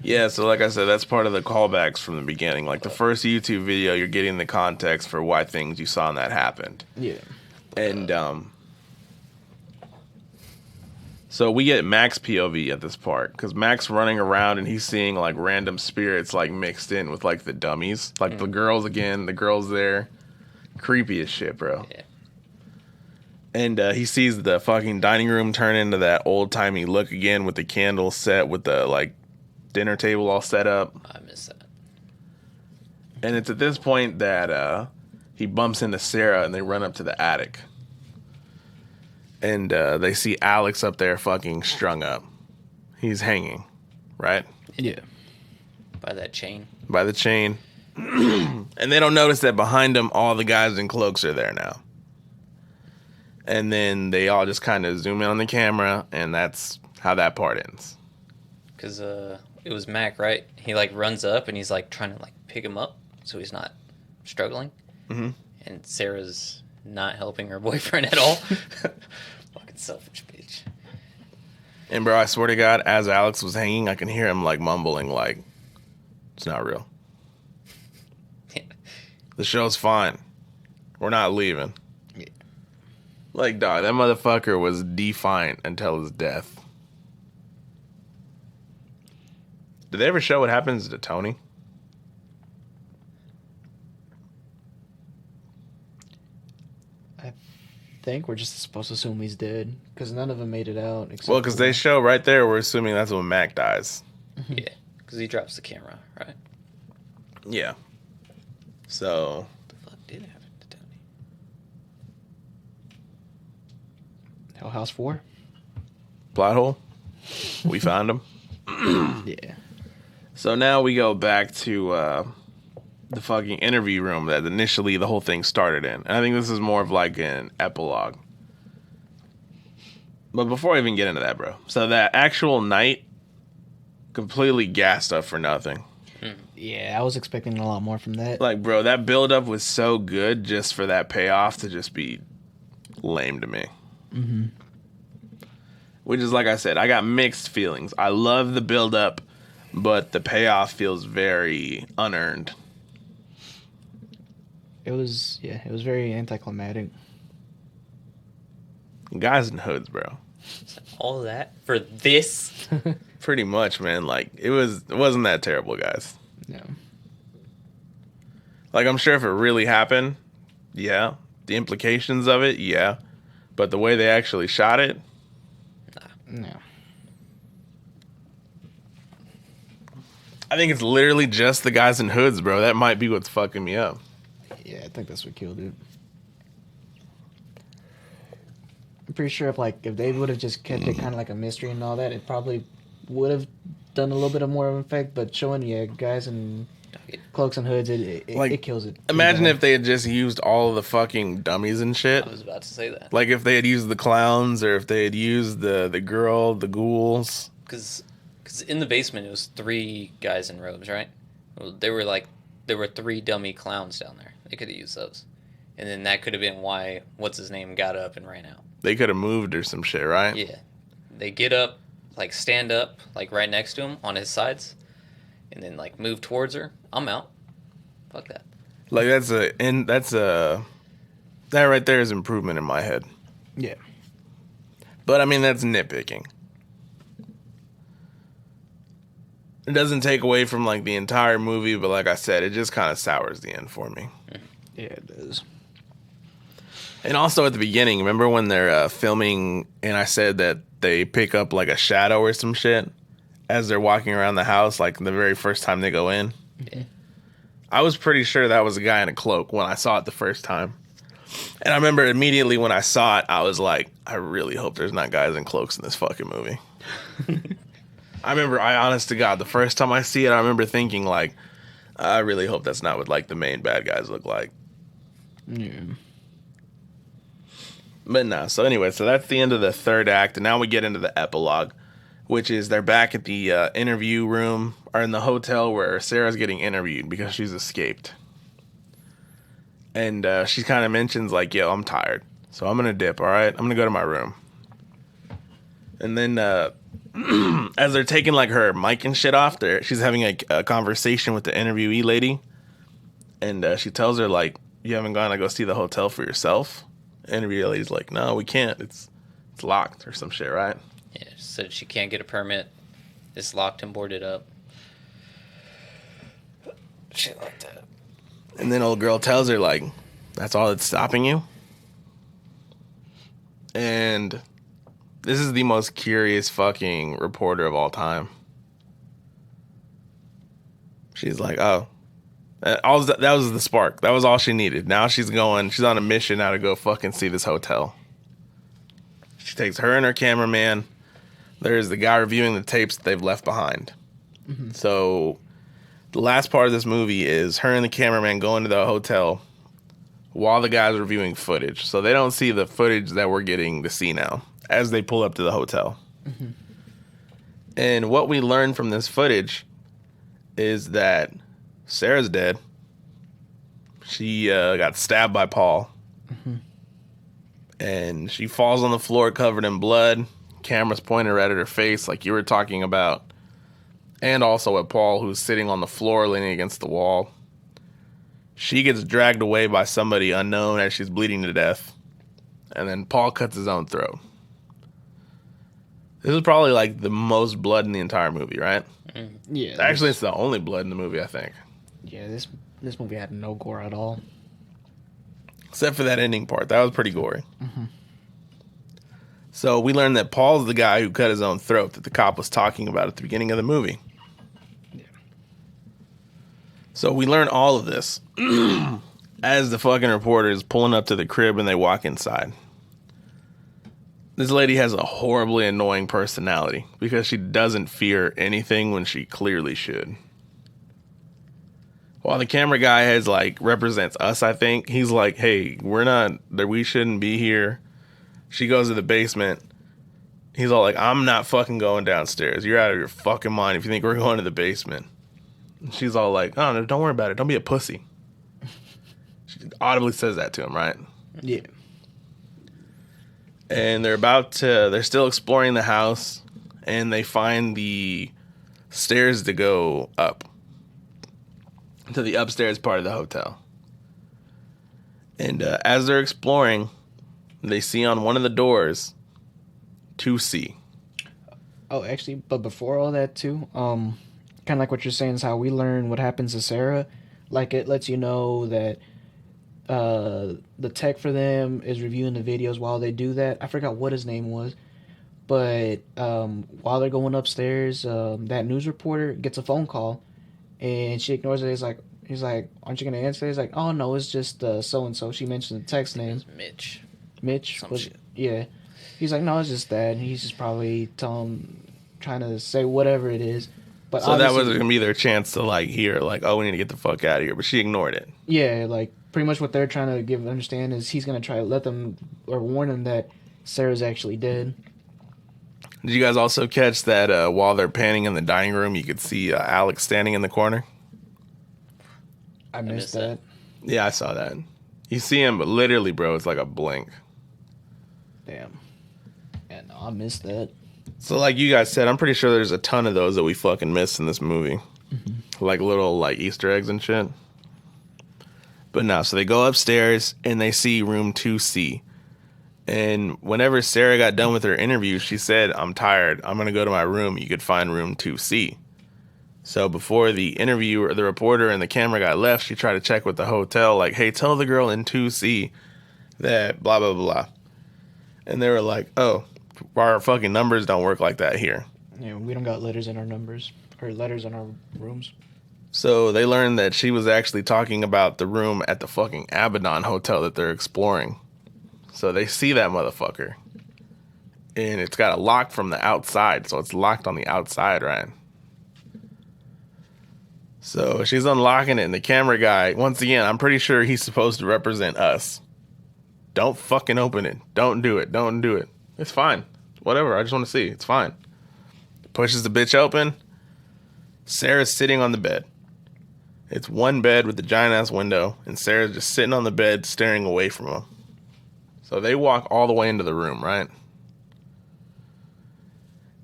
Yeah, so like I said, that's part of the callbacks from the beginning. Like the first YouTube video, you're getting the context for why things you saw in that happened. Yeah. And so we get Max POV at this part because Max running around and he's seeing like random spirits like mixed in with like the dummies, like the girls again, the girls there, creepy as shit, bro. Yeah. And he sees the fucking dining room turn into that old timey look again with the candle set with the like dinner table all set up. I miss that. And it's at this point that he bumps into Sarah and they run up to the attic. And they see Alex up there fucking strung up. He's hanging, right? Yeah. By that chain. By the chain. And they don't notice that behind him, all the guys in cloaks are there now. And then they all just kind of zoom in on the camera, and that's how that part ends. Because it was Mac, right? He like runs up and he's like trying to like pick him up so he's not struggling. Mm-hmm. And Sarah's not helping her boyfriend at all. Fucking selfish bitch. And bro, I swear to God, as Alex was hanging, I can hear him like mumbling, like, "It's not real. The show's fine. We're not leaving." Yeah. Like, dog, that motherfucker was defiant until his death. Did they ever show what happens to Tony? I think we're just supposed to assume he's dead because none of them made it out. Well, because they show right there, we're assuming that's when Mac dies. Yeah, because he drops the camera, right? Yeah. So, What the fuck did happen to Tony? Hell House 4? plot hole. We found him. Yeah. So now we go back to the fucking interview room that initially the whole thing started in. And I think this is more of like an epilogue. But before I even get into that, bro. So that actual night, completely gassed up for nothing. Yeah, I was expecting a lot more from that. Like, bro, that build-up was so good just for that payoff to just be lame to me. Mm-hmm. Which is, like I said, I got mixed feelings. I love the build-up, but the payoff feels very unearned. It was very anticlimactic. Guys in hoods, bro. All that for this? Pretty much, man. Like, it wasn't that terrible, guys. No. Like, I'm sure if it really happened, yeah. The implications of it, yeah. But the way they actually shot it, No. I think it's literally just the guys in hoods, bro. That might be what's fucking me up. Yeah, I think that's what killed it. I'm pretty sure if they would have just kept it kind of like a mystery and all that, it probably would have done a little bit of more of an effect. But showing guys in cloaks and hoods, it kills it. Imagine if they had just used all of the fucking dummies and shit. I was about to say that. Like if they had used the clowns or if they had used the girl, the ghouls. Because in the basement, it was 3 guys in robes, right? Well, there were 3 dummy clowns down there. They could have used those. And then that could have been why, what's-his-name, got up and ran out. They could have moved or some shit, right? Yeah. They get up, like stand up, like right next to him on his sides, and then like move towards her. I'm out. Fuck that. Like that right there is improvement in my head. Yeah. But I mean that's nitpicking. It doesn't take away from like the entire movie, but like I said, it just kind of sours the end for me. Yeah, it does. And also at the beginning, remember when they're filming and I said that they pick up like a shadow or some shit as they're walking around the house, like the very first time they go in? Yeah. I was pretty sure that was a guy in a cloak when I saw it the first time. And I remember immediately when I saw it, I was like, I really hope there's not guys in cloaks in this fucking movie. I honest to God, the first time I see it, I remember thinking like, I really hope that's not what like the main bad guys look like. Yeah. But no, so anyway, so that's the end of the third act, and now we get into the epilogue, which is they're back at the interview room, or in the hotel where Sarah's getting interviewed because she's escaped. And she kind of mentions, like, yo, I'm tired, so I'm going to dip, all right? I'm going to go to my room. And then as they're taking, like, her mic and shit off, she's having a conversation with the interviewee lady, and she tells her, like, you haven't gone to go see the hotel for yourself? Interview lady's like, no, we can't. It's locked or some shit, right? Yeah, she said she can't get a permit. It's locked and boarded up. Shit like that. And then old girl tells her, like, that's all that's stopping you? And this is the most curious fucking reporter of all time. She's like, oh. That was the spark. That was all she needed. Now she's on a mission now to go fucking see this hotel. She takes her and her cameraman. There's the guy reviewing the tapes that they've left behind. Mm-hmm. So the last part of this movie is her and the cameraman going to the hotel, while the guys are viewing footage. So they don't see the footage that we're getting to see now as they pull up to the hotel. Mm-hmm. And what we learn from this footage is that Sarah's dead. She got stabbed by Paul. Mm-hmm. And she falls on the floor covered in blood. Camera's pointed right at her face like you were talking about. And also at Paul, who's sitting on the floor leaning against the wall. She gets dragged away by somebody unknown as she's bleeding to death. And then Paul cuts his own throat. This is probably like the most blood in the entire movie, right? Yeah. Actually, it's the only blood in the movie, I think. Yeah, this movie had no gore at all. Except for that ending part. That was pretty gory. Mm-hmm. So we learned that Paul's the guy who cut his own throat that the cop was talking about at the beginning of the movie. Yeah. So we learn all of this as the fucking reporter is pulling up to the crib and they walk inside. This lady has a horribly annoying personality because she doesn't fear anything when she clearly should. While the camera guy has represents us, I think he's like, hey, we shouldn't be here. She goes to the basement. He's all like, I'm not fucking going downstairs. You're out of your fucking mind if you think we're going to the basement. And she's all like, oh, no, don't worry about it. Don't be a pussy. She audibly says that to him, right? Yeah. And they're still exploring the house, and they find the stairs to go up to the upstairs part of the hotel. And as they're exploring, they see on one of the doors 2C. Oh, actually, but before all that too, kind of like what you're saying is how we learn what happens to Sarah. Like it lets you know that the tech for them is reviewing the videos while they do that. I forgot what his name was, but while they're going upstairs, that news reporter gets a phone call, and she ignores it. He's like, aren't you gonna answer? He's like, oh no, it's just so and so. She mentioned the text name. Mitch. Yeah. He's like, no, it's just that. And he's just probably trying to say whatever it is. But so that was gonna be their chance to hear oh, we need to get the fuck out of here. But she ignored it. Yeah, pretty much what they're trying to understand is he's gonna try to let them or warn them that Sarah's actually dead. Did you guys also catch that while they're panning in the dining room, you could see Alex standing in the corner? I missed that. Yeah, I saw that. You see him, but literally, bro, it's like a blink. Damn. Yeah, no, I missed that. So like you guys said, I'm pretty sure there's a ton of those that we fucking missed in this movie. Mm-hmm. Like little Easter eggs and shit. But no, so they go upstairs and they see room 2C. And whenever Sarah got done with her interview, she said, I'm tired. I'm going to go to my room. You could find room 2C. So before the interviewer, the reporter and the camera guy left, she tried to check with the hotel, like, hey, tell the girl in 2C that blah, blah, blah. And they were like, oh, our fucking numbers don't work like that here. Yeah, we don't got letters in our numbers, or letters in our rooms. So they learned that she was actually talking about the room at the fucking Abaddon Hotel that they're exploring. So they see that motherfucker. And it's got a lock from the outside, so it's locked on the outside, right? So she's unlocking it, and the camera guy, once again, I'm pretty sure he's supposed to represent us. Don't fucking open it. Don't do it. Don't do it. It's fine. Whatever. I just want to see. It's fine. Pushes the bitch open. Sarah's sitting on the bed. It's one bed with the giant-ass window, and Sarah's just sitting on the bed staring away from him. So they walk all the way into the room, right?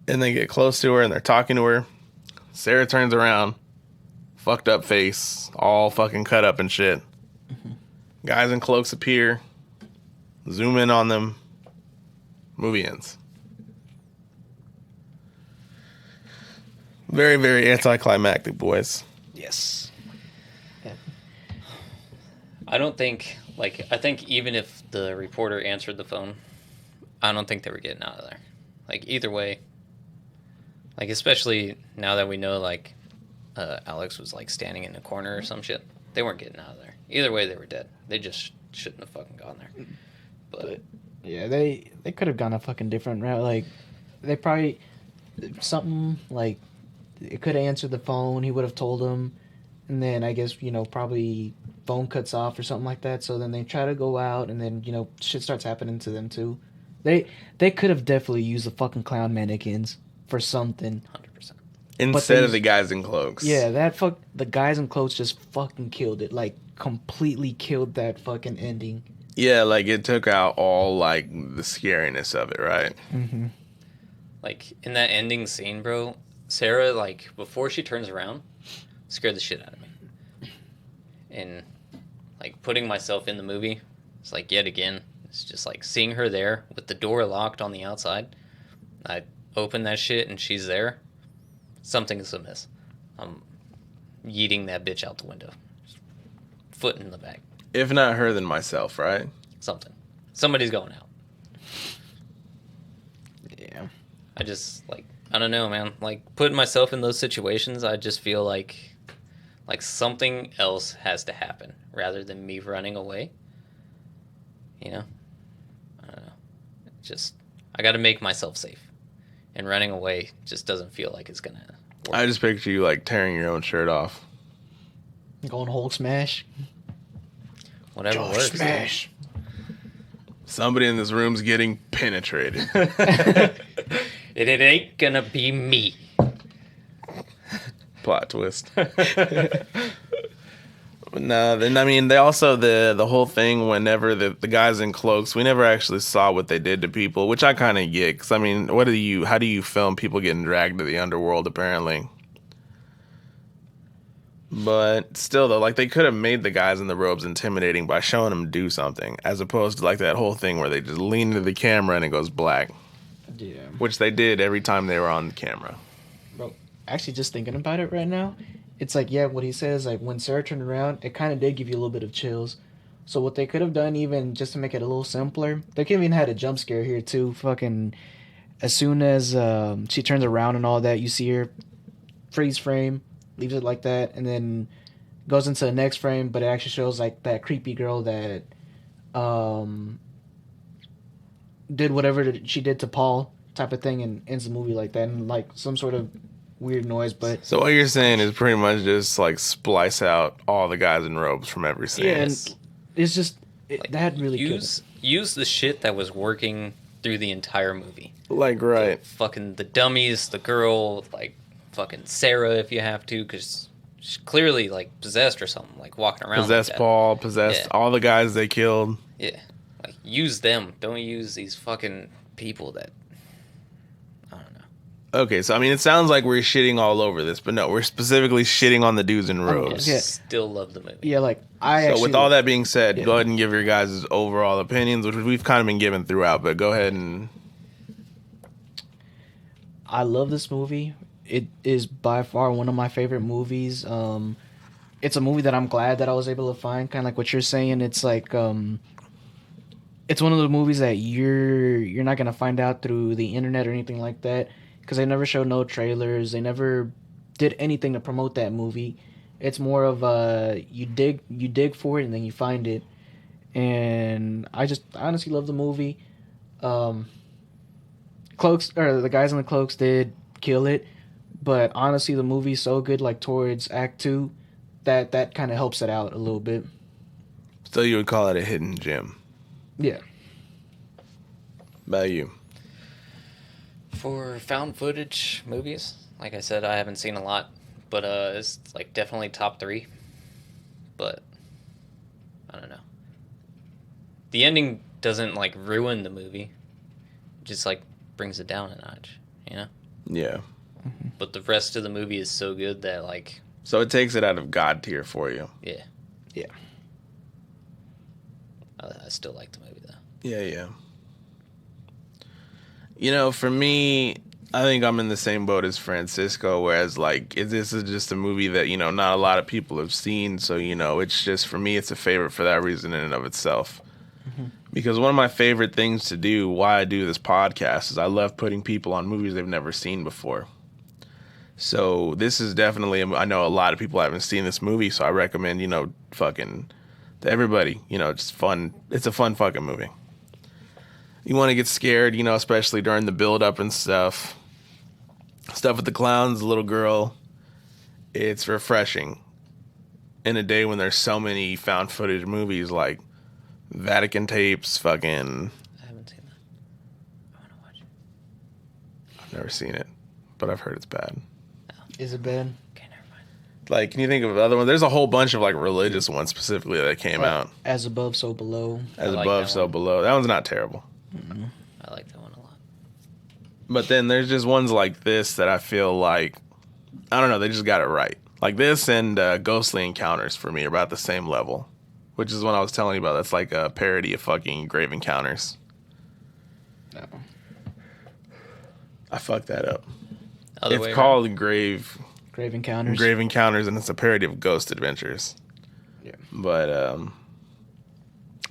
And they get close to her, and they're talking to her. Sarah turns around. Fucked up face. All fucking cut up and shit. Mm-hmm. Guys in cloaks appear. Zoom in on them. Movie ends. Very, very anticlimactic, boys. Yes. Yeah. I don't think, I think even if the reporter answered the phone, I don't think they were getting out of there. Either way, especially now that we know, Alex was, standing in the corner or some shit, they weren't getting out of there. Either way, they were dead. They just shouldn't have fucking gone there. But yeah, they could have gone a fucking different route. They probably, something, it could have answered the phone, he would have told them, and then I guess, probably phone cuts off or something like that. So then they try to go out, and then shit starts happening to them too. They could have definitely used the fucking clown mannequins for something. 100%. Instead of the guys in cloaks. Yeah, the guys in cloaks just fucking killed it. Like completely killed that fucking ending. Yeah, like it took out all like the scariness of it, right? Mm-hmm. Like in that ending scene, bro, Sarah, like before she turns around, scared the shit out of me. And like putting myself in the movie, it's like yet again, it's just like seeing her there with the door locked on the outside. I open that shit and she's there. Something is amiss. I'm yeeting that bitch out the window. Foot in the back. If not her, then myself, right? Something. Somebody's going out. Yeah. I just like I don't know, man. Like putting myself in those situations, I just feel like something else has to happen rather than me running away. You know? I don't know. Just I got to make myself safe. And running away just doesn't feel like it's going to work. I just picture you like tearing your own shirt off. Going Hulk smash. Whatever Josh works. smash. Somebody in this room's getting penetrated. It ain't going to be me. Plot twist. No, then I mean they also the whole thing whenever the guys in cloaks, we never actually saw what they did to people, which I kind of get because I mean, how do you film people getting dragged to the underworld apparently? But still though, like they could have made the guys in the robes intimidating by showing them do something, as opposed to like that whole thing where they just lean into the camera and it goes black, Yeah. which they did every time they were on the camera. Bro, actually just thinking about it right now, it's like, yeah, what he says, like when Sarah turned around, it kind of did give you a little bit of chills. So what they could have done, even just to make it a little simpler, they could have even had a jump scare here too. Fucking, as soon as she turns around and all that, you see her freeze frame, leaves it like that, and then goes into the next frame, but it actually shows like that creepy girl that did whatever that she did to Paul type of thing, and ends the movie like that, and like some sort of weird noise. But So what you're saying is pretty much just like splice out all the guys in robes from every scene. yeah, and it's just Like, that really use the shit that was working through the entire movie. Like right. Fucking the dummies, the girl, like fucking Sarah if you have to, because she's clearly like possessed or something, like walking around. Possessed like that. Paul, possessed all the guys they killed. Yeah, like use them. Don't use these fucking people that I don't know. Okay, so I mean, it sounds like we're shitting all over this, but no, we're specifically shitting on the dudes in robes. Yeah. Still love the movie. Yeah, like So with all that being said, Yeah. go ahead and give your guys' overall opinions, which we've kind of been given throughout, but go ahead and... I love this movie. It is by far one of my favorite movies. It's a movie that I'm glad that I was able to find. Kind of like what you're saying. It's like it's one of the movies that you're not gonna find out through the internet or anything like that, because they never showed no trailers. They never did anything to promote that movie. It's more of you dig for it and then you find it. And I honestly love the movie. Cloaks, or the guys in the cloaks, did kill it, but honestly the movie's so good, like towards Act 2, that kind of helps it out a little bit. So you would call it a hidden gem. Yeah. About you? For found footage movies, like I said, I haven't seen a lot, but it's like definitely top 3. But I don't know. The ending doesn't like ruin the movie; it just like brings it down a notch, you know. Yeah. But the rest of the movie is so good that like So it takes it out of God tier for you. yeah, Yeah. I still like the movie though. Yeah, yeah. You know, for me, I think I'm in the same boat as Francisco, whereas, like, this is just a movie that, you know, not a lot of people have seen, so, you know, it's just, for me, it's a favorite for that reason in and of itself. Because one of my favorite things to do, why I do this podcast, is I love putting people on movies they've never seen before. So this is definitely, I know a lot of people haven't seen this movie, so I recommend, you know, fucking, to everybody, you know, it's fun. It's a fun fucking movie. You want to get scared, you know, especially during the build-up and stuff. Stuff with the clowns, the little girl. It's refreshing. in a day when there's so many found footage movies like Vatican tapes, fucking. I haven't seen that. I want to watch it. I've never seen it, but I've heard it's bad. Is it bad? Okay, never mind. Like, can you think of other ones? There's a whole bunch of like religious ones specifically that came out. As above, so below. As like above, that so one. below. That one's not terrible. I like that one a lot. But then there's just ones like this that I feel like, I don't know, they just got it right. Like this and Ghostly Encounters for me are about the same level, which is what I was telling you about. That's like a parody of fucking Grave Encounters. No. I fucked that up. Other way It's around? called Grave Encounters. and it's a parody of Ghost Adventures. Yeah. But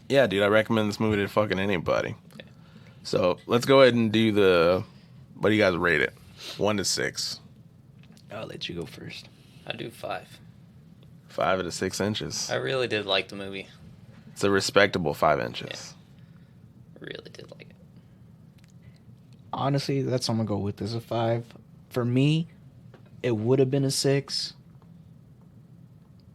yeah, dude, I recommend this movie to fucking anybody. Yeah. So let's go ahead and do the. What do you guys rate it? 1 to 6. I'll let you go first. I do 5. 5 to 6 inches. I really did like the movie. It's a respectable 5 inches. Really did like it. Honestly, that's what I'm gonna go with. Is a 5. For me, it would have been a 6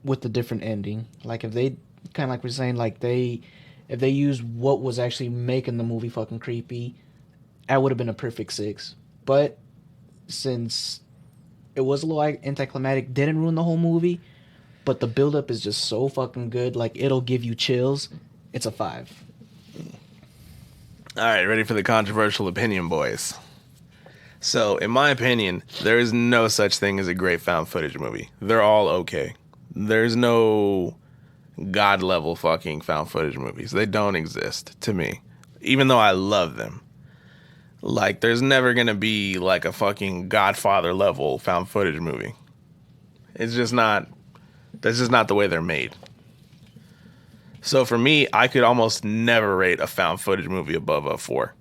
with a different ending. Like if they kind of like we're saying, like if they used what was actually making the movie fucking creepy, that would have been a perfect 6. But since it was a little anticlimactic, didn't ruin the whole movie, but the buildup is just so fucking good. Like it'll give you chills. It's a 5. All right, ready for the controversial opinion, boys. So, in my opinion, there is no such thing as a great found footage movie. They're all okay. There's no god level fucking found footage movies. They don't exist to me, even though I love them. Like, there's never gonna be like a fucking Godfather level found footage movie. It's just not. That's just not the way they're made. So for me, I could almost never rate a found footage movie above a 4.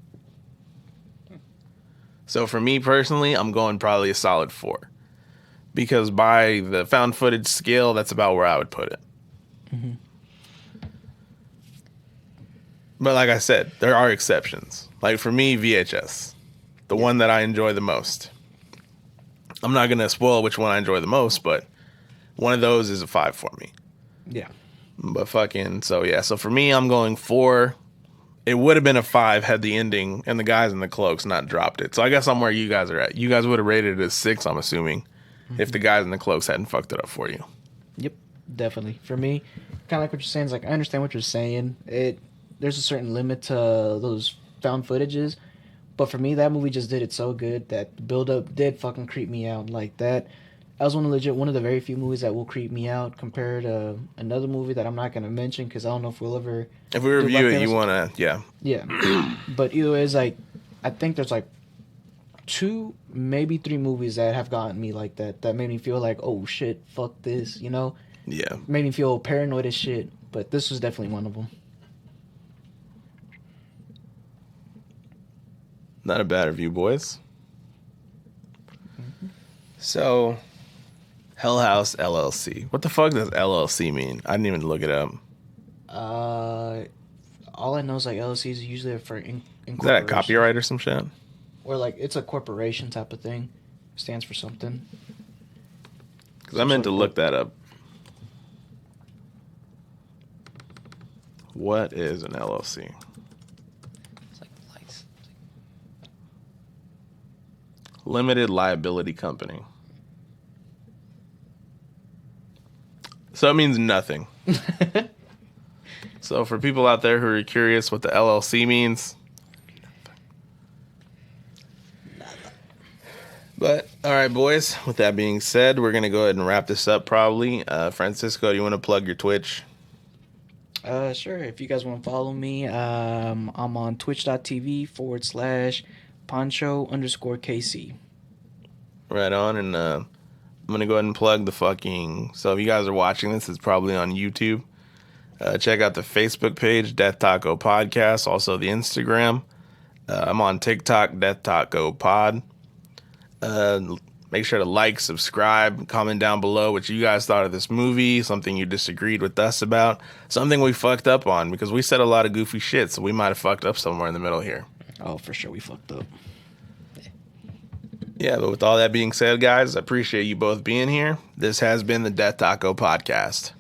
So for me personally, I'm going probably a solid 4. Because by the found footage scale, that's about where I would put it. Mm-hmm. But like I said, there are exceptions. Like for me, VHS. The one that I enjoy the most. I'm not going to spoil which one I enjoy the most, but one of those is a 5 for me. Yeah. But fucking, so yeah. So for me, I'm going 4. It would have been a 5 had the ending and the guys in the cloaks not dropped it. So I guess I'm where you guys are at. You guys would have rated it as 6, I'm assuming, if the guys in the cloaks hadn't fucked it up for you. Yep, definitely. For me, kind of like what you're saying is like I understand what you're saying. There's a certain limit to those found footages, but for me, that movie just did it so good that the build up did fucking creep me out like that. That was one of the very few movies that will creep me out compared to another movie that I'm not gonna mention because I don't know if we'll ever. If we review it, you wanna, yeah. Yeah, but either way, it's like I think there's like 2, maybe 3 movies that have gotten me like that. That made me feel like, oh shit, fuck this, you know? Yeah. Made me feel paranoid as shit. But this was definitely one of them. Not a bad review, boys. So, Hell House LLC. What the fuck does LLC mean? I didn't even look it up. All I know is like LLCs are usually for Is that a incorporation. copyright or some shit? Or like it's a corporation type of thing. Stands for something. Because I meant to look that up. What is an LLC? It's like lights. Limited liability company. So it means nothing. So for people out there who are curious what the LLC means. But, all right, boys. With that being said, we're going to go ahead and wrap this up probably. Francisco, do you want to plug your Twitch? Sure. If you guys want to follow me, I'm on twitch.tv/Poncho_KC. Right on. And I'm going to go ahead and plug the fucking... So if you guys are watching this, it's probably on YouTube. Check out the Facebook page, Death Taco Podcast. Also the Instagram. I'm on TikTok, Death Taco Pod. Make sure to like, subscribe, comment down below what you guys thought of this movie, something you disagreed with us about, something we fucked up on, because we said a lot of goofy shit, so we might have fucked up somewhere in the middle here. Oh, for sure, we fucked up. Yeah, but with all that being said, guys, I appreciate you both being here. This has been the Death Taco Podcast.